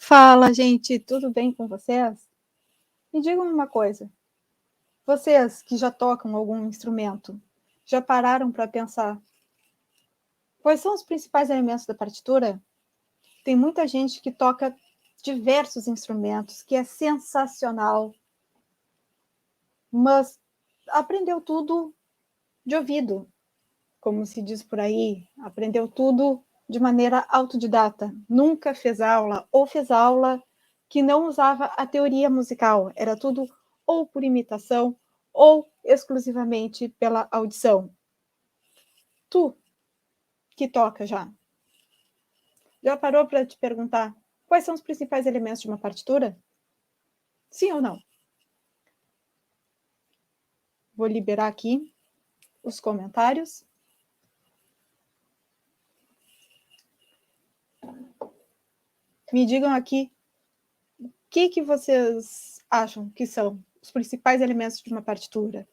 Fala, gente, tudo bem com vocês? Me digam uma coisa: vocês que já tocam algum instrumento, já pararam para pensar quais são os principais elementos da partitura? Tem muita gente que toca diversos instrumentos, que é sensacional, mas aprendeu tudo de ouvido, como se diz por aí, aprendeu tudo de maneira autodidata, nunca fez aula, ou fez aula que não usava a teoria musical, era tudo ou por imitação ou exclusivamente pela audição. Tu, que toca já parou para te perguntar quais são os principais elementos de uma partitura? Sim ou não? Vou liberar aqui os comentários. Me digam aqui o que vocês acham que são os principais elementos de uma partitura.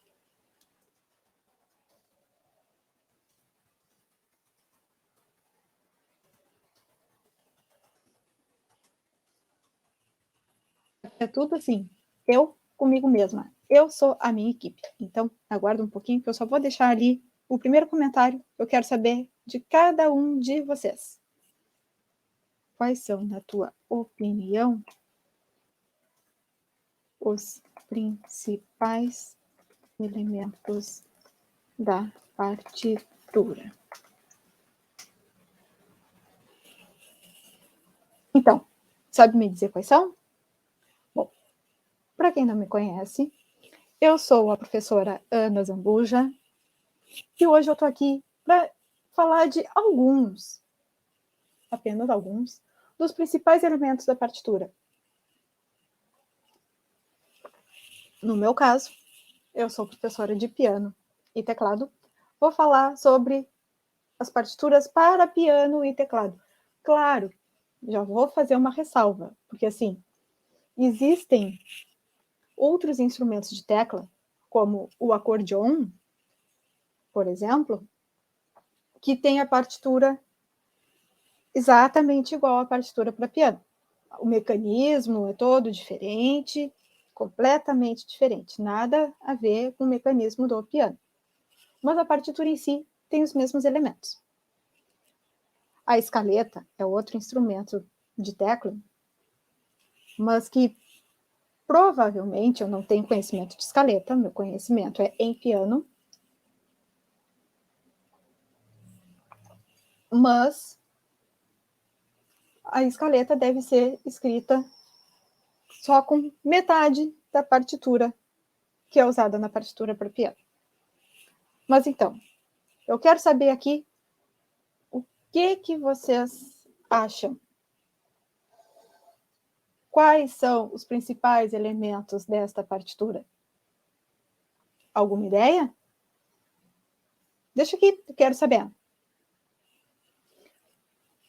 É tudo assim, eu comigo mesma. Eu sou a minha equipe. Então, aguarda um pouquinho que eu só vou deixar ali o primeiro comentário. Eu quero saber de cada um de vocês. Quais são, na tua opinião, os principais elementos da partitura? Então, sabe me dizer quais são? Bom, para quem não me conhece, eu sou a professora Ana Zambuja e hoje eu estou aqui para falar de apenas alguns, dos principais elementos da partitura. No meu caso, eu sou professora de piano e teclado. Vou falar sobre as partituras para piano e teclado. Claro, já vou fazer uma ressalva, porque assim, existem outros instrumentos de tecla, como o acordeon, por exemplo, que tem a partitura exatamente igual à partitura para piano. O mecanismo é todo diferente, completamente diferente, nada a ver com o mecanismo do piano. Mas a partitura em si tem os mesmos elementos. A escaleta é outro instrumento de tecla, mas que provavelmente eu não tenho conhecimento de escaleta, meu conhecimento é em piano, mas a escaleta deve ser escrita só com metade da partitura que é usada na partitura para piano. Mas então, eu quero saber aqui o que vocês acham. Quais são os principais elementos desta partitura? Alguma ideia? Deixa aqui, eu quero saber.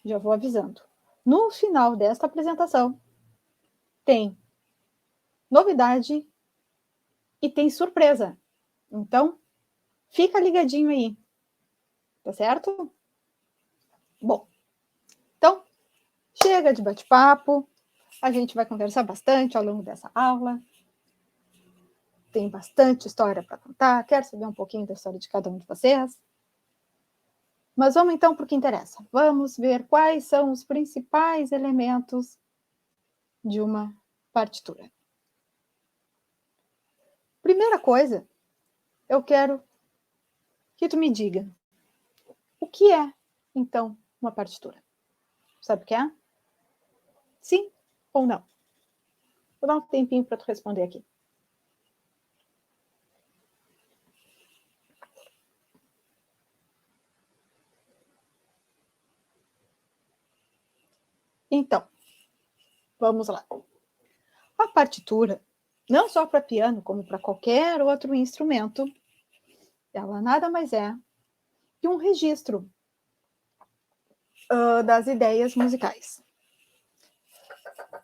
Já vou avisando. No final desta apresentação, tem novidade e tem surpresa. Então, fica ligadinho aí. Tá certo? Bom, então, chega de bate-papo. A gente vai conversar bastante ao longo dessa aula. Tem bastante história para contar. Quero saber um pouquinho da história de cada um de vocês. Mas vamos então para o que interessa. Vamos ver quais são os principais elementos de uma partitura. Primeira coisa, eu quero que tu me diga o que é, então, uma partitura. Sabe o que é? Sim ou não? Vou dar um tempinho para tu responder aqui. Então, vamos lá. A partitura, não só para piano, como para qualquer outro instrumento, ela nada mais é que um registro das ideias musicais.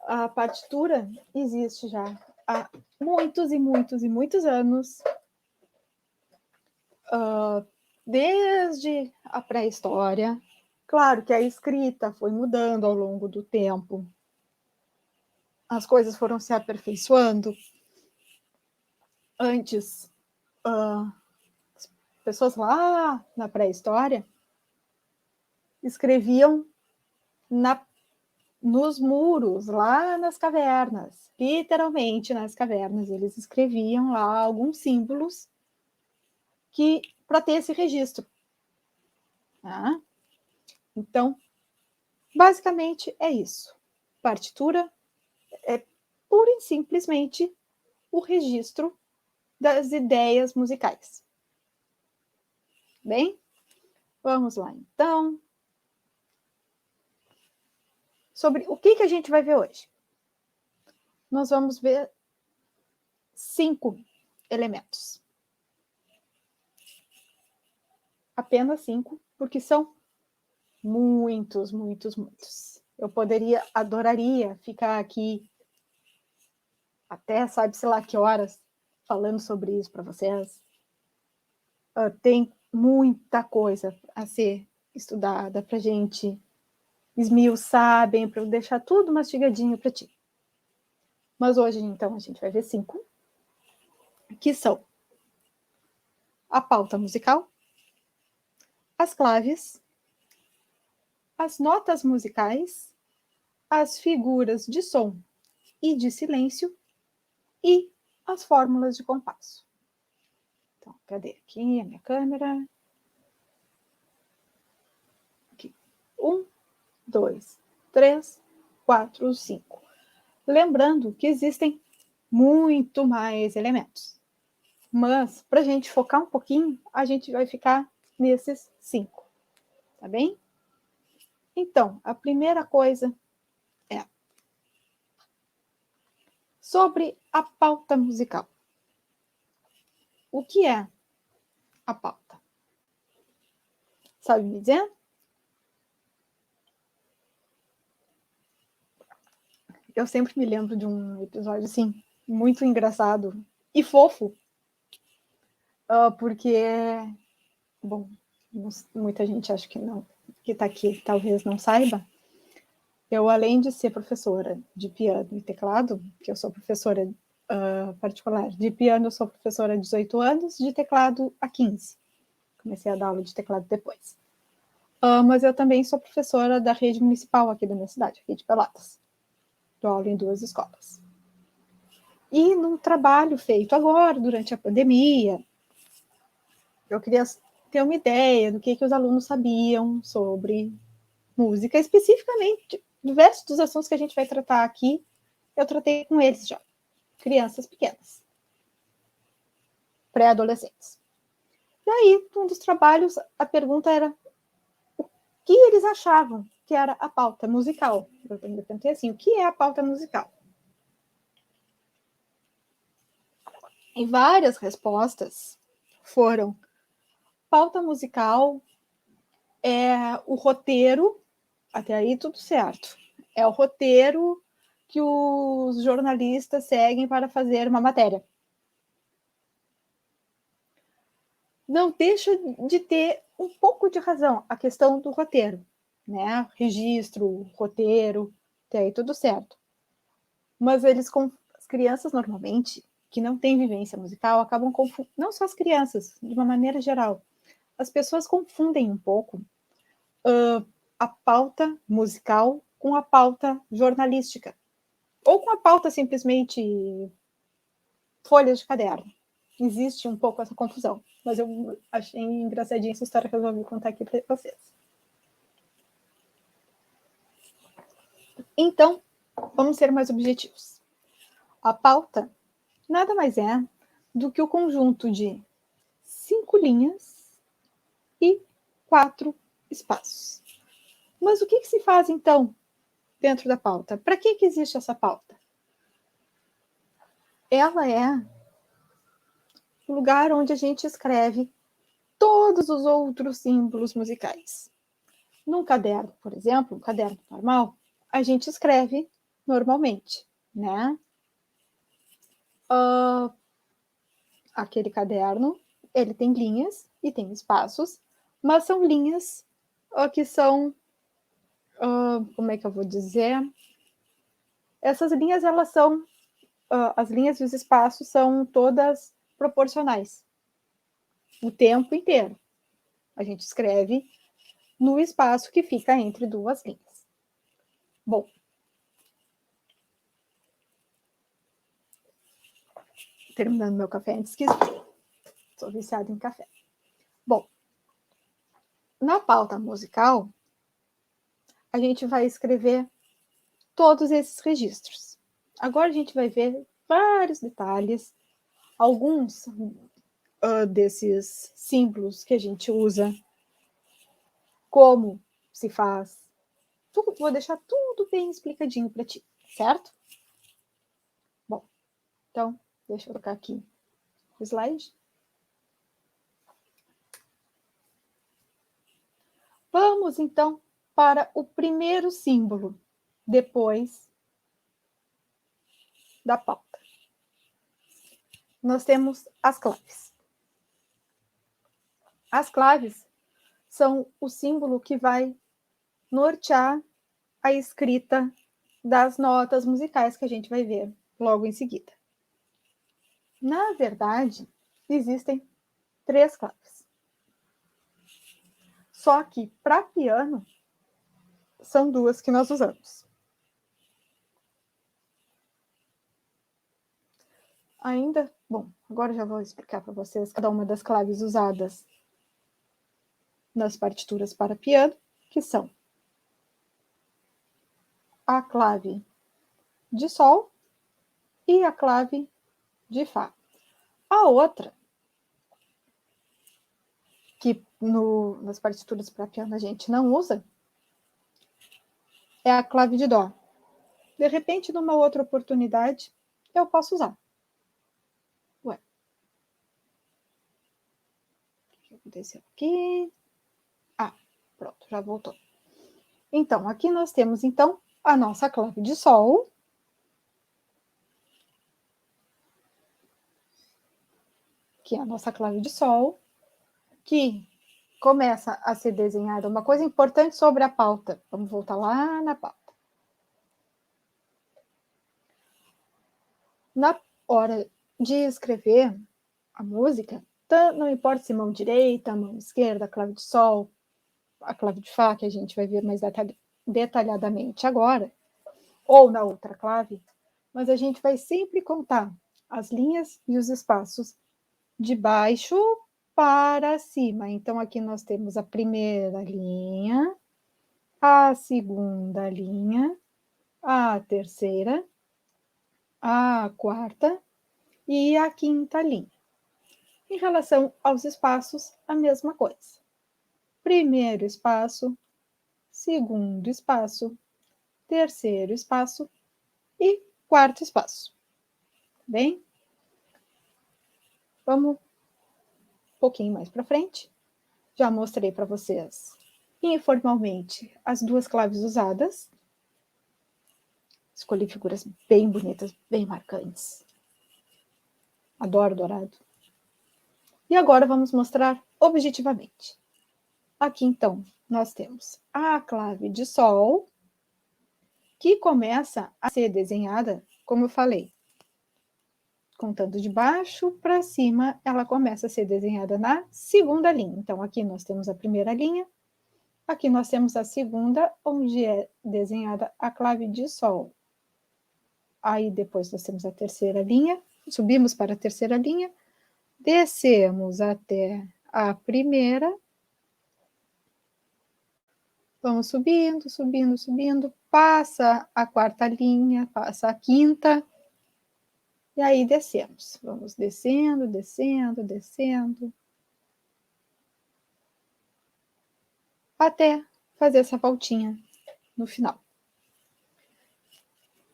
A partitura existe já há muitos e muitos e muitos anos, desde a pré-história. Claro que a escrita foi mudando ao longo do tempo, as coisas foram se aperfeiçoando. Antes, as pessoas lá na pré-história escreviam nos muros, lá nas cavernas, literalmente nas cavernas, eles escreviam lá alguns símbolos para ter esse registro. Tá? Então, basicamente é isso. Partitura é pura e simplesmente o registro das ideias musicais. Bem, vamos lá então. Sobre o que a gente vai ver hoje? Nós vamos ver 5 elementos. Apenas 5, porque são muitos, muitos, muitos. Eu adoraria ficar aqui até sabe-se lá que horas falando sobre isso para vocês. Tem muita coisa a ser estudada para a gente esmiuçar bem, para eu deixar tudo mastigadinho para ti. Mas hoje, então, a gente vai ver 5, que são a pauta musical, as claves, as notas musicais, as figuras de som e de silêncio e as fórmulas de compasso. Então, cadê aqui a minha câmera? Aqui. 1, 2, 3, 4, 5. Lembrando que existem muito mais elementos. Mas, para a gente focar um pouquinho, a gente vai ficar nesses 5. Tá bem? Então, a primeira coisa é sobre a pauta musical. O que é a pauta? Sabe me dizer? Eu sempre me lembro de um episódio, assim, muito engraçado e fofo, porque, bom, muita gente acha que não, que está aqui talvez não saiba, eu, além de ser professora de piano e teclado, que eu sou professora particular de piano, eu sou professora há 18 anos, de teclado há 15. Comecei a dar aula de teclado depois. Mas eu também sou professora da rede municipal aqui da minha cidade, aqui de Pelotas. Dou aula em 2 escolas. E num trabalho feito agora, durante a pandemia, eu queria ter uma ideia do que os alunos sabiam sobre música, especificamente diversos dos assuntos que a gente vai tratar aqui, eu tratei com eles já, crianças pequenas, pré-adolescentes. E aí, um dos trabalhos, a pergunta era o que eles achavam que era a pauta musical. Eu ainda perguntei assim, o que é a pauta musical? E várias respostas foram: pauta musical é o roteiro, até aí tudo certo, é o roteiro que os jornalistas seguem para fazer uma matéria. Não deixa de ter um pouco de razão a questão do roteiro, né? Registro, roteiro, até aí tudo certo. Mas as crianças normalmente, que não têm vivência musical, acabam confundindo, não só as crianças, de uma maneira geral, as pessoas confundem um pouco a pauta musical com a pauta jornalística, ou com a pauta simplesmente folhas de caderno. Existe um pouco essa confusão, mas eu achei engraçadinha essa história que eu resolvi contar aqui para vocês. Então, vamos ser mais objetivos. A pauta nada mais é do que o conjunto de 5 linhas e 4 espaços. Mas o que se faz, então, dentro da pauta? Para que existe essa pauta? Ela é o lugar onde a gente escreve todos os outros símbolos musicais. Num caderno, por exemplo, um caderno normal, a gente escreve normalmente, né? Aquele caderno, ele tem linhas e tem espaços, mas são linhas que são, como é que eu vou dizer? Essas linhas, elas são, as linhas e os espaços são todas proporcionais, o tempo inteiro. A gente escreve no espaço que fica entre duas linhas. Bom, terminando meu café antes que esfrie. Sou viciada em café. Bom, na pauta musical, a gente vai escrever todos esses registros. Agora a gente vai ver vários detalhes, alguns desses símbolos que a gente usa, como se faz. Vou deixar tudo bem explicadinho para ti, certo? Bom, então, deixa eu colocar aqui o slide. Vamos, então, para o primeiro símbolo, depois da pauta. Nós temos as claves. As claves são o símbolo que vai nortear a escrita das notas musicais que a gente vai ver logo em seguida. Na verdade, existem 3 claves. Só que, para piano, são 2 que nós usamos. Ainda, bom, agora já vou explicar para vocês cada uma das claves usadas nas partituras para piano, que são a clave de Sol e a clave de Fá. A outra, que nas partituras para piano a gente não usa, é a clave de Dó. De repente, numa outra oportunidade, eu posso usar. Ué. O que aconteceu aqui? Ah, pronto, já voltou. Então, aqui nós temos, então, a nossa clave de Sol. Que é a nossa clave de Sol, que começa a ser desenhada. Uma coisa importante sobre a pauta. Vamos voltar lá na pauta. Na hora de escrever a música, não importa se mão direita, mão esquerda, a clave de Sol, a clave de Fá, que a gente vai ver mais detalhadamente agora, ou na outra clave, mas a gente vai sempre contar as linhas e os espaços de baixo para cima. Então, aqui nós temos a primeira linha, a segunda linha, a terceira, a quarta e a quinta linha. Em relação aos espaços, a mesma coisa. Primeiro espaço, segundo espaço, terceiro espaço e quarto espaço. Bem? Vamos um pouquinho mais para frente. Já mostrei para vocês informalmente as 2 claves usadas. Escolhi figuras bem bonitas, bem marcantes. Adoro dourado. E agora vamos mostrar objetivamente. Aqui, então, nós temos a clave de Sol, que começa a ser desenhada, como eu falei, contando de baixo para cima, ela começa a ser desenhada na segunda linha. Então, aqui nós temos a primeira linha, aqui nós temos a segunda, onde é desenhada a clave de Sol. Aí, depois nós temos a terceira linha, subimos para a terceira linha, descemos até a primeira, vamos subindo, subindo, subindo, passa a quarta linha, passa a quinta, e aí descemos. Vamos descendo, descendo, descendo, até fazer essa voltinha no final.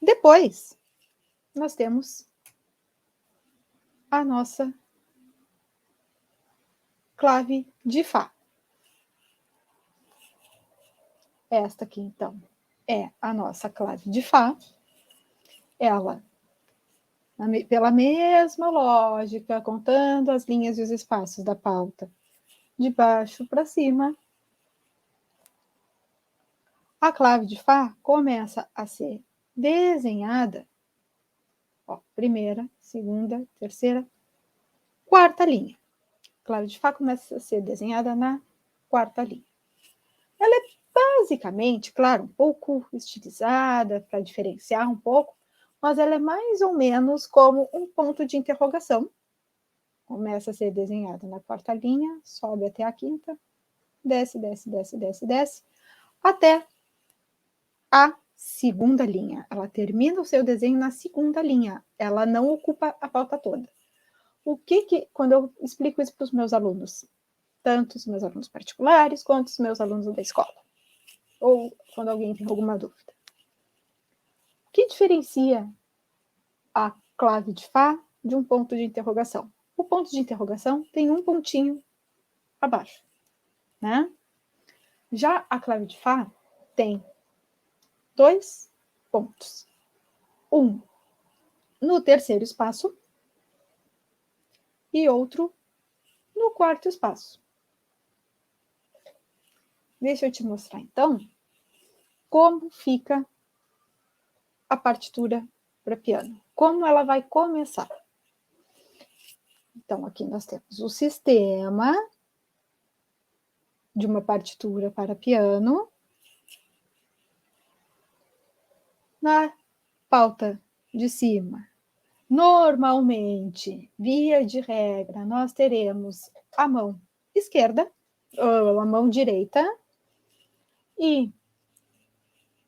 Depois, nós temos a nossa clave de Fá. Esta aqui, então, é a nossa clave de Fá. Ela, pela mesma lógica, contando as linhas e os espaços da pauta, de baixo para cima, a clave de Fá começa a ser desenhada, ó, primeira, segunda, terceira, quarta linha. Clave de Fá começa a ser desenhada na quarta linha. Ela é basicamente, claro, um pouco estilizada para diferenciar um pouco, mas ela é mais ou menos como um ponto de interrogação. Começa a ser desenhada na quarta linha, sobe até a quinta, desce, desce, desce, desce, desce, até a segunda linha. Ela termina o seu desenho na segunda linha. Ela não ocupa a pauta toda. Quando eu explico isso para os meus alunos, tanto os meus alunos particulares quanto os meus alunos da escola, ou quando alguém tem alguma dúvida. O que diferencia a clave de Fá de um ponto de interrogação? O ponto de interrogação tem um pontinho abaixo, né? Já a clave de Fá tem 2 pontos. Um no terceiro espaço e outro no quarto espaço. Deixa eu te mostrar, então, como fica a partitura para piano. Como ela vai começar. Então, aqui nós temos o sistema de uma partitura para piano. Na pauta de cima, normalmente, via de regra, nós teremos a mão esquerda, ou a mão direita, e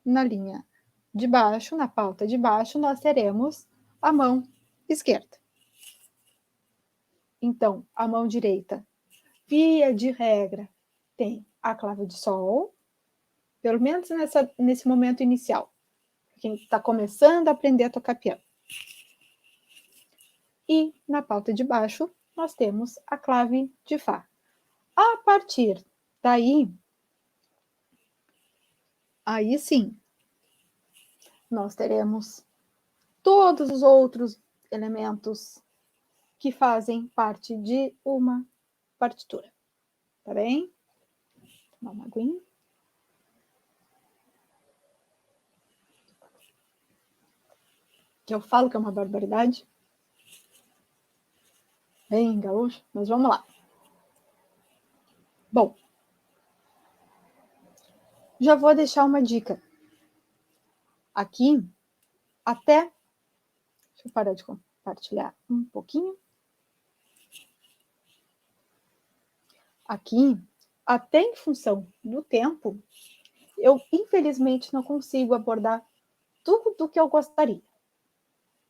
na linha de baixo, na pauta de baixo, nós teremos a mão esquerda. Então, a mão direita, via de regra, tem a clave de Sol, pelo menos nesse momento inicial, quem está começando a aprender a tocar piano. E na pauta de baixo, nós temos a clave de Fá. A partir daí, aí sim, nós teremos todos os outros elementos que fazem parte de uma partitura. Tá bem? Tomar uma aguinha. Que eu falo que é uma barbaridade. Bem, gaúcho, mas vamos lá. Bom, já vou deixar uma dica. Aqui, até... Deixa eu parar de compartilhar um pouquinho. Aqui, até em função do tempo, eu infelizmente não consigo abordar tudo do que eu gostaria.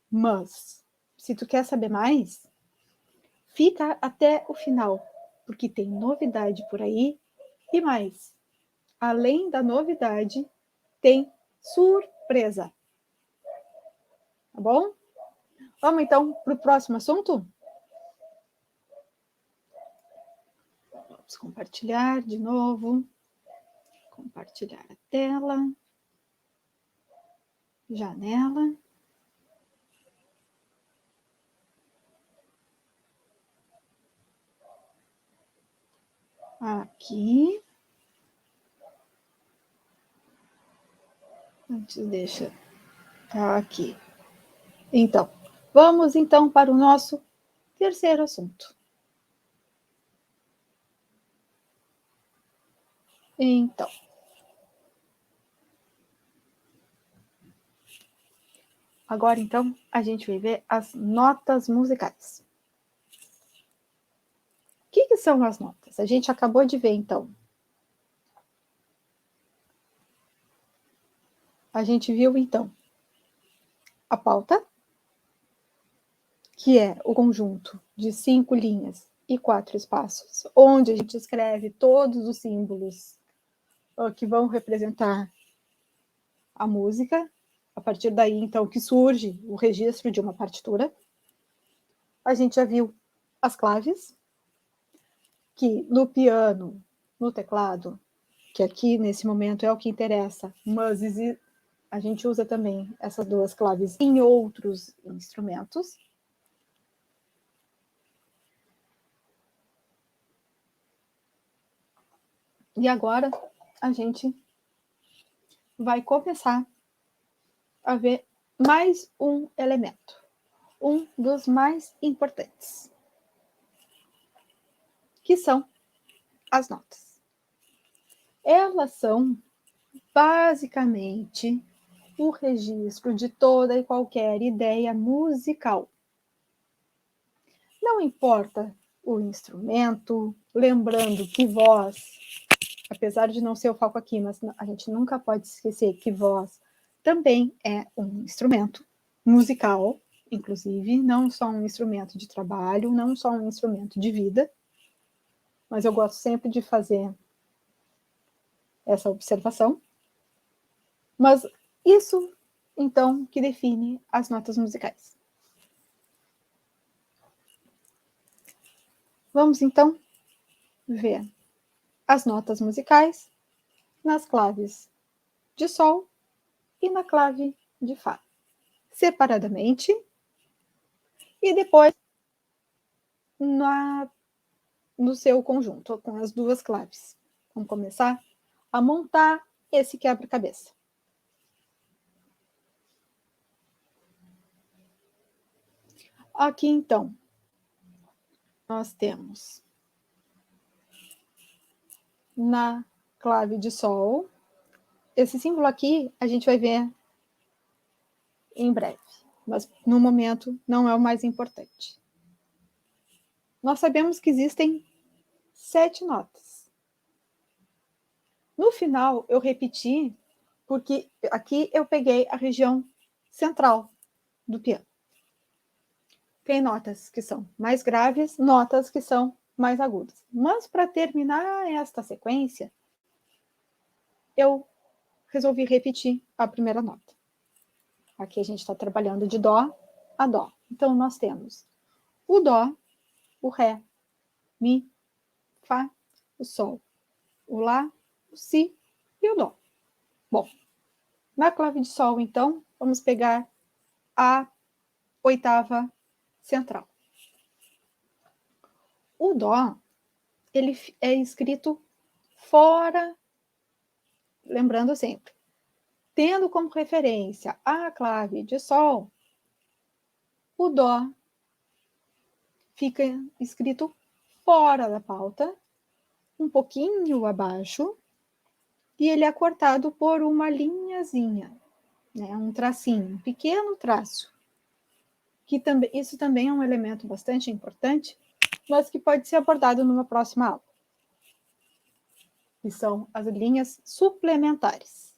Mas, se tu quer saber mais, fica até o final, porque tem novidade por aí e mais. Além da novidade, tem surpresa. Tá bom? Vamos então para o próximo assunto? Vamos compartilhar de novo. Compartilhar a tela. Janela. Aqui. Antes deixa aqui. Então, vamos então para o nosso terceiro assunto. Então, agora então a gente vai ver as notas musicais. O que são as notas? A gente acabou de ver então. A gente viu então a pauta, que é o conjunto de 5 linhas e 4 espaços, onde a gente escreve todos os símbolos que vão representar a música. A partir daí, então, que surge o registro de uma partitura. A gente já viu as claves, que no piano, no teclado, que aqui nesse momento é o que interessa, mas a gente usa também essas 2 claves em outros instrumentos. E agora a gente vai começar haver mais um elemento, um dos mais importantes, que são as notas. Elas são basicamente o registro de toda e qualquer ideia musical. Não importa o instrumento, lembrando que voz, apesar de não ser o foco aqui, mas a gente nunca pode esquecer que voz também é um instrumento musical, inclusive, não só um instrumento de trabalho, não só um instrumento de vida, mas eu gosto sempre de fazer essa observação. Mas isso, então, que define as notas musicais. Vamos, então, ver as notas musicais nas claves de Sol e na clave de Fá, separadamente, e depois no seu conjunto, com as duas claves. Vamos começar a montar esse quebra-cabeça. Aqui, então, nós temos na clave de Sol, esse símbolo aqui a gente vai ver em breve, mas no momento não é o mais importante. Nós sabemos que existem 7 notas. No final, eu repeti, porque aqui eu peguei a região central do piano. Tem notas que são mais graves, notas que são mais agudas. Mas para terminar esta sequência, eu resolvi repetir a primeira nota. Aqui a gente está trabalhando de Dó a Dó. Então, nós temos o Dó, o Ré, Mi, Fá, o Sol, o Lá, o Si e o Dó. Bom, na clave de Sol, então, vamos pegar a oitava central. O Dó, ele é escrito fora, lembrando sempre, tendo como referência a clave de Sol, o Dó fica escrito fora da pauta, um pouquinho abaixo, e ele é cortado por uma linhazinha, né? Um tracinho, um pequeno traço. Isso também é um elemento bastante importante, mas que pode ser abordado numa próxima aula. Que são as linhas suplementares.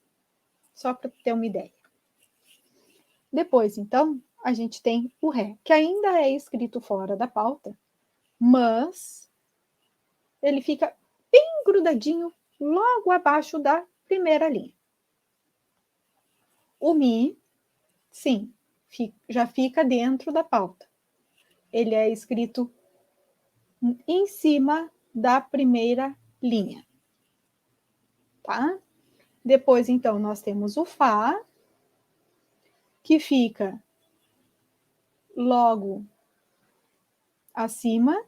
Só para ter uma ideia. Depois, então, a gente tem o Ré, que ainda é escrito fora da pauta, mas ele fica bem grudadinho logo abaixo da primeira linha. O Mi, sim, já fica dentro da pauta. Ele é escrito em cima da primeira linha. Tá? Depois, então, nós temos o Fá, que fica logo acima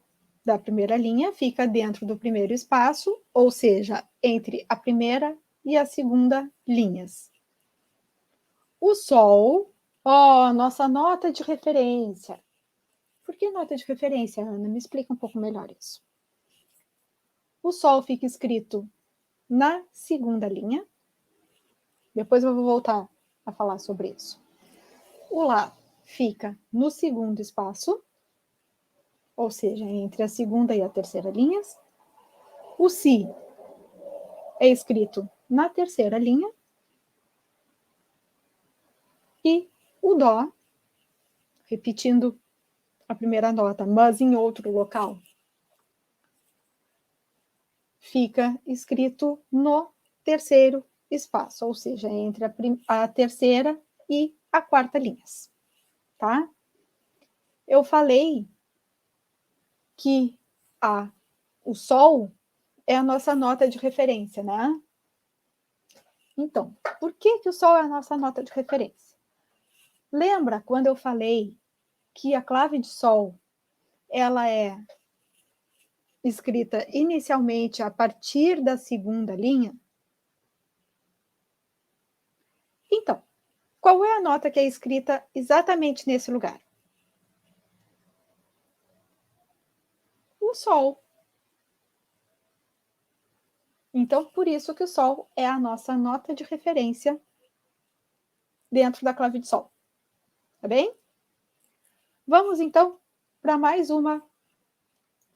da primeira linha, fica dentro do primeiro espaço, ou seja, entre a primeira e a segunda linhas. O Sol, nossa nota de referência. Por que nota de referência, Ana? Me explica um pouco melhor isso. O Sol fica escrito na segunda linha. Depois eu vou voltar a falar sobre isso. O Lá fica no segundo espaço, ou seja, entre a segunda e a terceira linhas. O Si é escrito na terceira linha. E o Dó, repetindo a primeira nota, mas em outro local, fica escrito no terceiro espaço, ou seja, entre a terceira e a quarta linhas, tá? Eu falei que o Sol é a nossa nota de referência, né? Então, por que o Sol é a nossa nota de referência? Lembra quando eu falei que a clave de Sol ela é escrita inicialmente a partir da segunda linha? Então, Qual é a nota que é escrita exatamente nesse lugar? O Sol. Então, por isso que o Sol é a nossa nota de referência dentro da clave de Sol. Tá bem? Vamos, então, para mais uma.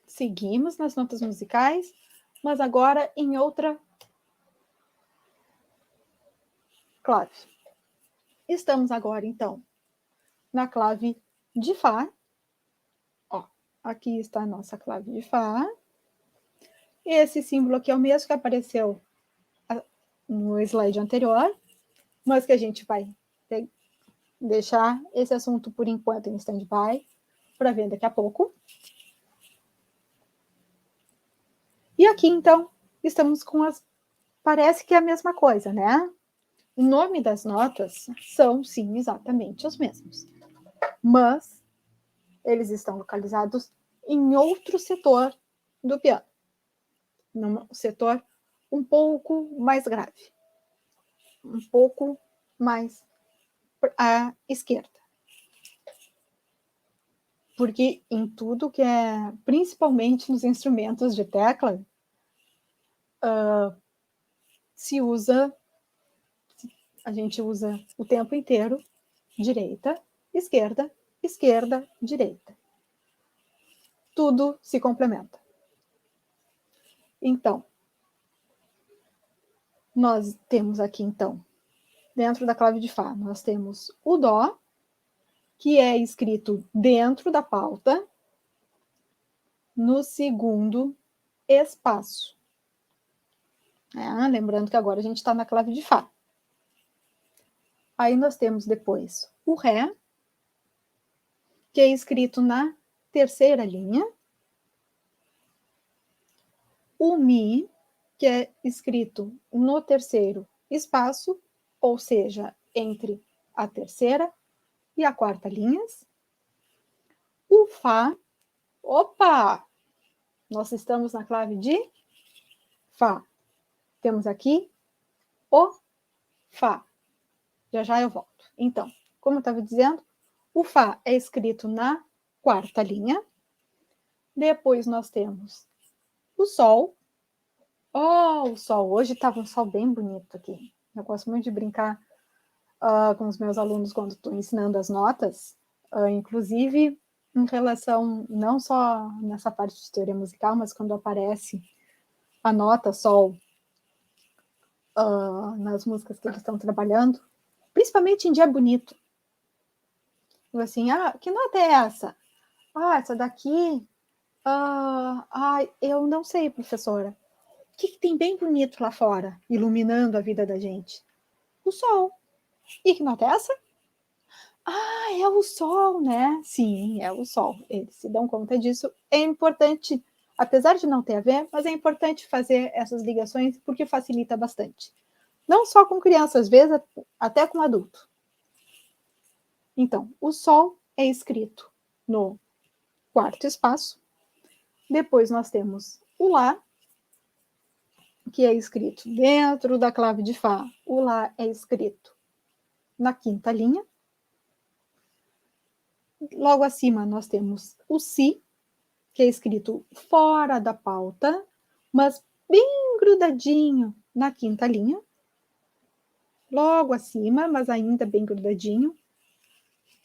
Seguimos nas notas musicais, mas agora em outra clave. Estamos agora, então, na clave de Fá. Ó, aqui está a nossa clave de Fá. Esse símbolo aqui é o mesmo que apareceu no slide anterior, mas que a gente vai deixar esse assunto por enquanto em stand-by para ver daqui a pouco. E aqui, então, estamos com as... Parece que é a mesma coisa, né? O nome das notas são, sim, exatamente os mesmos. Mas eles estão localizados em outro setor do piano. Num setor um pouco mais grave. Um pouco mais à esquerda. Porque em tudo que é, principalmente nos instrumentos de tecla, a gente usa o tempo inteiro direita, esquerda, esquerda, direita. Tudo se complementa. Então, nós temos aqui, então, dentro da clave de Fá, nós temos o Dó, que é escrito dentro da pauta, no segundo espaço. Lembrando que agora a gente está na clave de Fá. Aí nós temos depois o Ré, que é escrito na terceira linha. O Mi, que é escrito no terceiro espaço, ou seja, entre a terceira e a quarta linhas. O Fá, opa! Nós estamos na clave de Fá. Temos aqui o Fá. Já já eu volto. Então, como eu estava dizendo, o Fá é escrito na quarta linha. Depois nós temos o Sol. Oh, o Sol. Hoje estava um sol bem bonito aqui. Eu gosto muito de brincar com os meus alunos quando estou ensinando as notas, inclusive em relação, não só nessa parte de teoria musical, mas quando aparece a nota Sol nas músicas que eles estão trabalhando, principalmente em dia bonito. Assim, que nota é essa? Essa daqui, eu não sei, professora. O que tem bem bonito lá fora, iluminando a vida da gente? O sol. E que nota é essa? É o sol, né? Sim, é o sol. Eles se dão conta disso. É importante, apesar de não ter a ver, mas é importante fazer essas ligações porque facilita bastante. Não só com crianças, às vezes até com adulto. Então, o sol é escrito no quarto espaço. Depois nós temos o Lá, que é escrito dentro da clave de Fá. O Lá é escrito na quinta linha. Logo acima nós temos o Si, que é escrito fora da pauta, mas bem grudadinho na quinta linha. Logo acima, mas ainda bem grudadinho.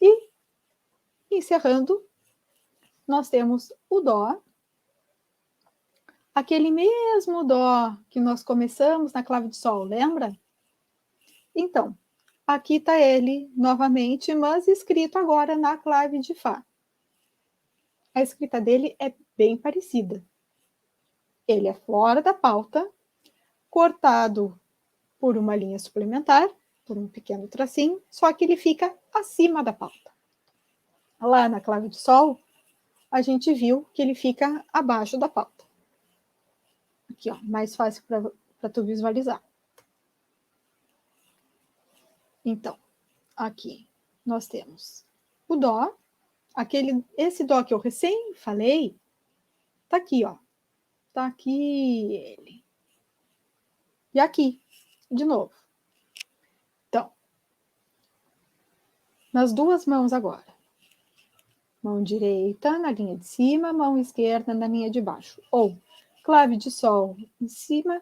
E, encerrando, nós temos o Dó, aquele mesmo Dó que nós começamos na clave de Sol, lembra? Então, aqui está ele novamente, mas escrito agora na clave de Fá. A escrita dele é bem parecida. Ele é fora da pauta, cortado por uma linha suplementar, por um pequeno tracinho, só que ele fica acima da pauta. Lá na clave de Sol, a gente viu que ele fica abaixo da pauta. Aqui, ó, mais fácil para tu visualizar. Então, aqui nós temos o Dó, esse Dó que eu recém falei, tá aqui, ó. Tá aqui ele. E aqui, de novo. Então, nas duas mãos agora. Mão direita na linha de cima, mão esquerda na linha de baixo. Ou clave de sol em cima,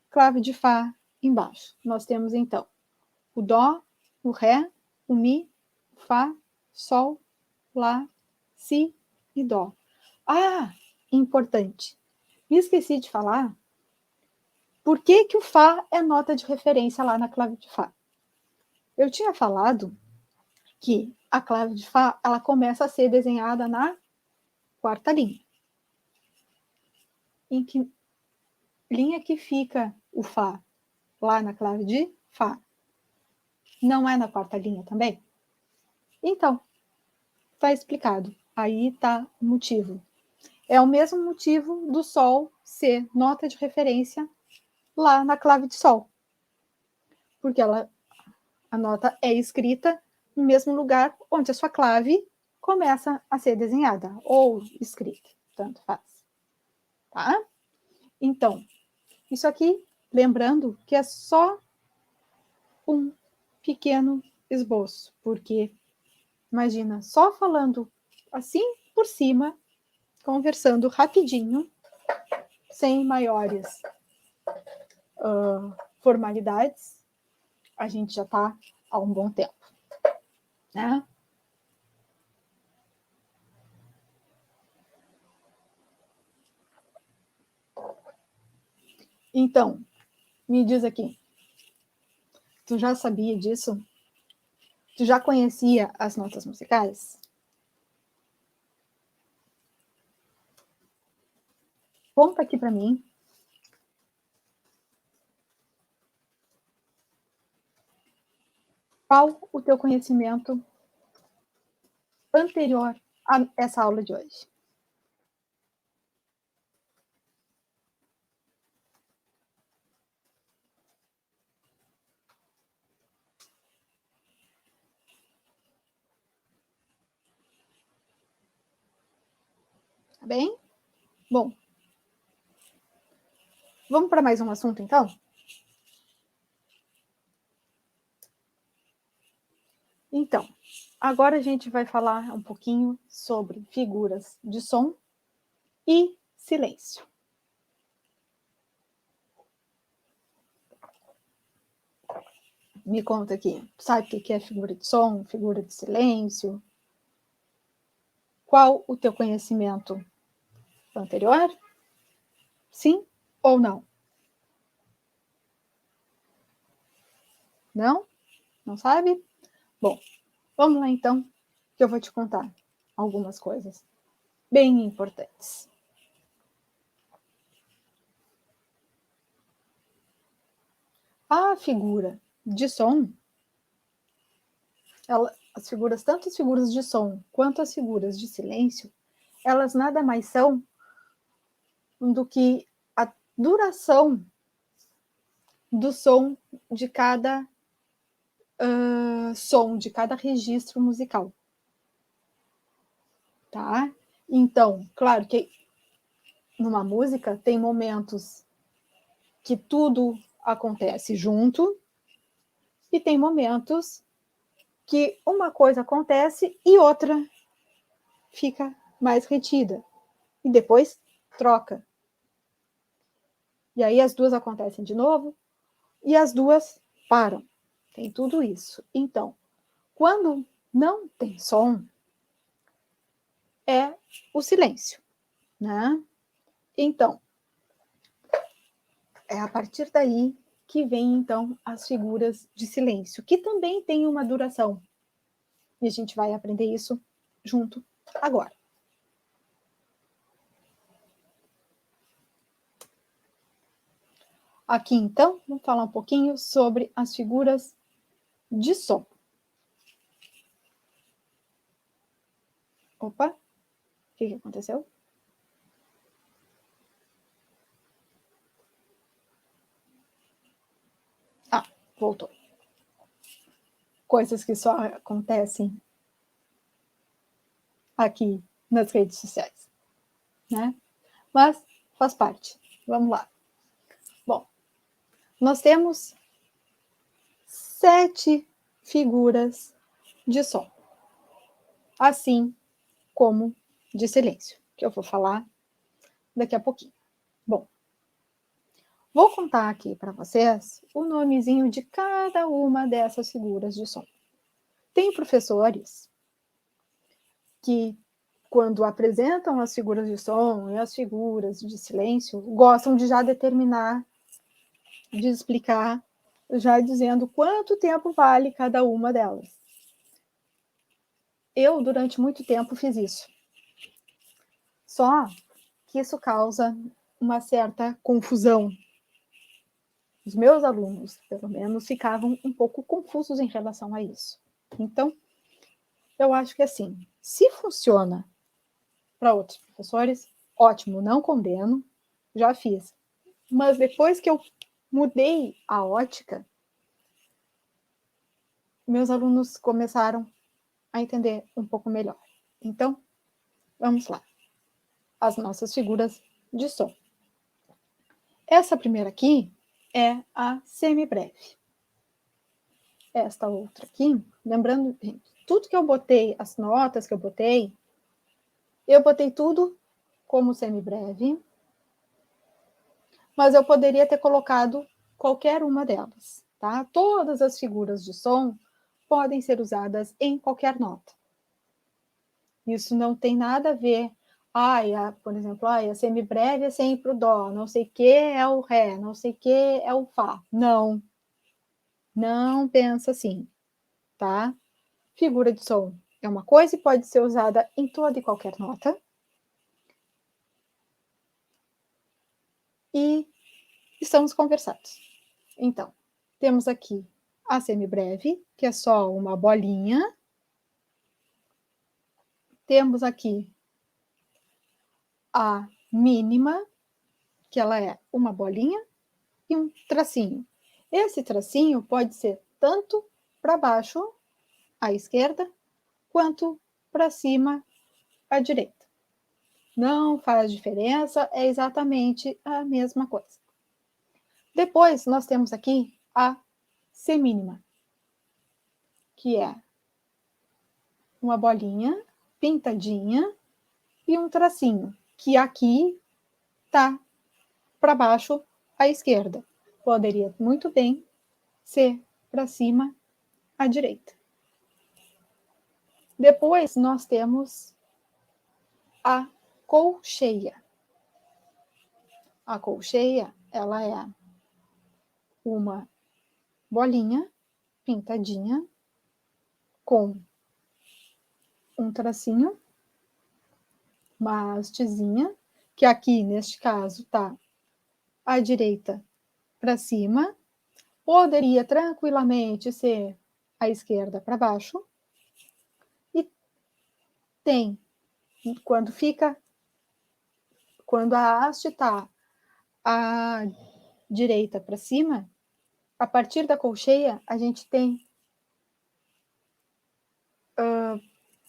clave de fá embaixo. Nós temos então o dó, o ré, o mi, o fá, sol, lá, si e dó. Ah, importante. Me esqueci de falar. Por que o fá é nota de referência lá na clave de fá? Eu tinha falado que a clave de fá ela começa a ser desenhada na quarta linha. Em que linha que fica o fá? Lá na clave de fá. Não é na quarta linha também? Então, está explicado. Aí está o motivo. É o mesmo motivo do sol ser nota de referência lá na clave de sol. Porque a nota é escrita no mesmo lugar onde a sua clave começa a ser desenhada, ou escrita, tanto faz. Tá? Então, isso aqui, lembrando que é só um pequeno esboço, porque, imagina, só falando assim por cima, conversando rapidinho, sem maiores formalidades, a gente já está há um bom tempo, né? Então, me diz aqui, tu já sabia disso? Tu já conhecia as notas musicais? Conta aqui para mim. Qual o teu conhecimento anterior a essa aula de hoje? Tá bem? Bom, vamos para mais um assunto, então? Então, agora a gente vai falar um pouquinho sobre figuras de som e silêncio. Me conta aqui, sabe o que é figura de som, figura de silêncio? Qual o teu conhecimento anterior? Sim ou não? Não? Não sabe? Bom, vamos lá então, que eu vou te contar algumas coisas bem importantes. A figura de som, as figuras, tanto as figuras de som quanto as figuras de silêncio, elas nada mais são do que a duração do som de cada som, de cada registro musical. Tá? Então, claro que numa música tem momentos que tudo acontece junto e tem momentos que uma coisa acontece e outra fica mais retida. E depois troca. E aí as duas acontecem de novo e as duas param. Tem tudo isso. Então, quando não tem som, é o silêncio, né? Então, é a partir daí que vem, então, as figuras de silêncio, que também tem uma duração. E a gente vai aprender isso junto agora. Aqui, então, vamos falar um pouquinho sobre as figuras de som. Opa, o que aconteceu? Ah, voltou. Coisas que só acontecem aqui nas redes sociais, né? Mas faz parte. Vamos lá. Bom, nós temos 7 figuras de som. assim como de silêncio, que eu vou falar daqui a pouquinho. Bom, vou contar aqui para vocês o nomezinho de cada uma dessas figuras de som. Tem professores que, quando apresentam as figuras de som e as figuras de silêncio, gostam de já determinar, de explicar, já dizendo quanto tempo vale cada uma delas. Eu, durante muito tempo, fiz isso. Só que isso causa uma certa confusão. Os meus alunos, pelo menos, ficavam um pouco confusos em relação a isso. Então, eu acho que assim, se funciona para outros professores, ótimo, não condeno, já fiz. Mas depois que eu mudei a ótica, meus alunos começaram a entender um pouco melhor. Então, vamos lá. As nossas figuras de som. Essa primeira aqui é a semibreve. Esta outra aqui, lembrando, tudo que eu botei, as notas que eu botei tudo como semibreve, mas eu poderia ter colocado qualquer uma delas, tá? Todas as figuras de som podem ser usadas em qualquer nota. Isso não tem nada a ver. Por exemplo, a semibreve é sempre o dó, não sei o que é o ré, não sei o que é o fá. Não. Não pensa assim, tá? Figura de som é uma coisa e pode ser usada em toda e qualquer nota. E estamos conversados. Então, temos aqui a semibreve, que é só uma bolinha. Temos aqui a mínima, que ela é uma bolinha e um tracinho. Esse tracinho pode ser tanto para baixo, à esquerda, quanto para cima, à direita. Não faz diferença, é exatamente a mesma coisa. Depois, nós temos aqui a semínima, que é uma bolinha pintadinha e um tracinho, que aqui está para baixo à esquerda. Poderia muito bem ser para cima à direita. Depois nós temos a colcheia. A colcheia, ela é uma bolinha pintadinha com um tracinho, uma hastezinha, que aqui neste caso está à direita para cima, poderia tranquilamente ser à esquerda para baixo, e tem, quando a haste está à direita para cima, a partir da colcheia, a gente tem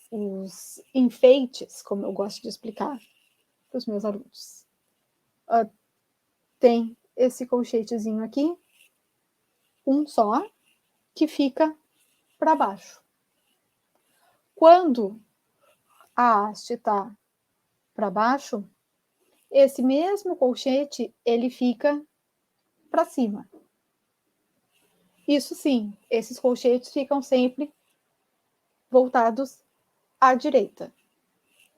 os enfeites, como eu gosto de explicar para os meus alunos. Tem esse colchetezinho aqui, um só, que fica para baixo. Quando a haste está para baixo, esse mesmo colchete, ele fica para cima. Isso sim, esses colchetes ficam sempre voltados à direita.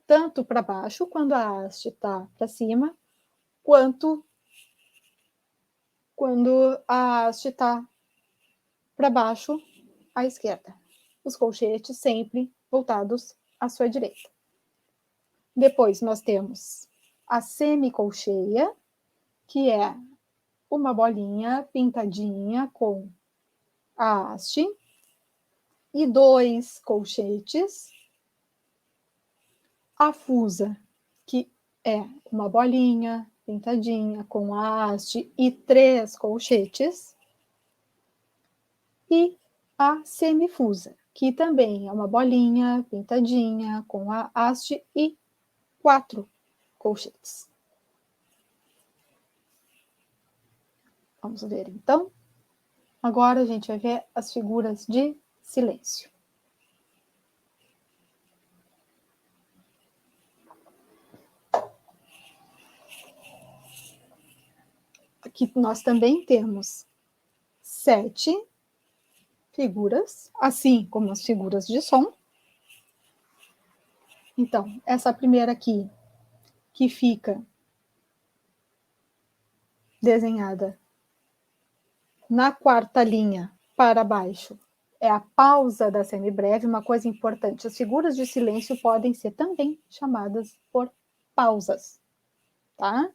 Tanto para baixo, quando a haste está para cima, quanto quando a haste está para baixo, à esquerda. Os colchetes sempre voltados à sua direita. Depois nós temos a semicolcheia, que é uma bolinha pintadinha com a haste e 2 colchetes. A fusa, que é uma bolinha pintadinha com a haste e 3 colchetes. E a semifusa, que também é uma bolinha pintadinha com a haste e 4 colchetes. Vamos ver então. Agora a gente vai ver as figuras de silêncio. Aqui nós também temos 7 figuras, assim como as figuras de som. Então, essa primeira aqui, que fica desenhada na quarta linha para baixo, é a pausa da semibreve. Uma coisa importante, as figuras de silêncio podem ser também chamadas por pausas, tá?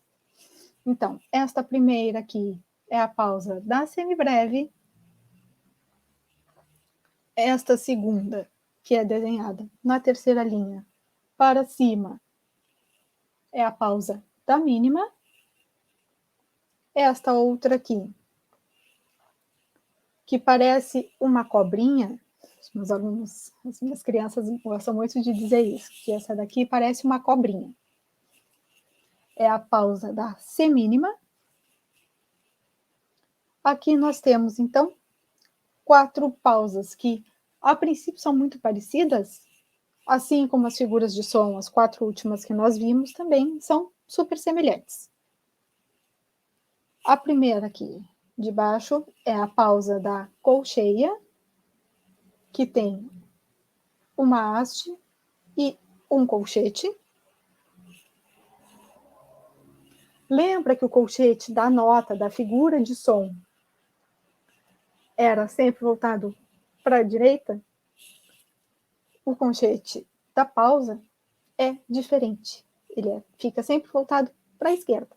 Então, esta primeira aqui é a pausa da semibreve. Esta segunda, que é desenhada na terceira linha para cima, é a pausa da mínima. Esta outra aqui, que parece uma cobrinha, os meus alunos, as minhas crianças gostam muito de dizer isso, que essa daqui parece uma cobrinha. É a pausa da semínima. Aqui nós temos, então, 4 pausas que, a princípio, são muito parecidas, assim como as figuras de som, as 4 últimas que nós vimos, também são super semelhantes. A primeira aqui de baixo é a pausa da colcheia, que tem uma haste e um colchete. Lembra que o colchete da nota, da figura de som, era sempre voltado para a direita? O colchete da pausa é diferente. Ele fica sempre voltado para a esquerda.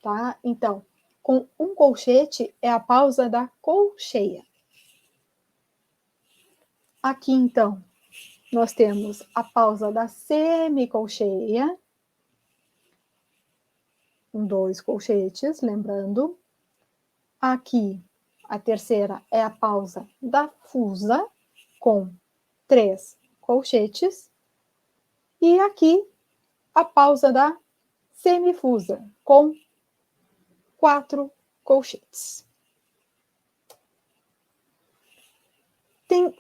Tá? Então, com um colchete é a pausa da colcheia. Aqui, então, nós temos a pausa da semicolcheia, com 2 colchetes, lembrando. Aqui, a terceira é a pausa da fusa, com 3 colchetes. E aqui, a pausa da semifusa, com 4 colchetes.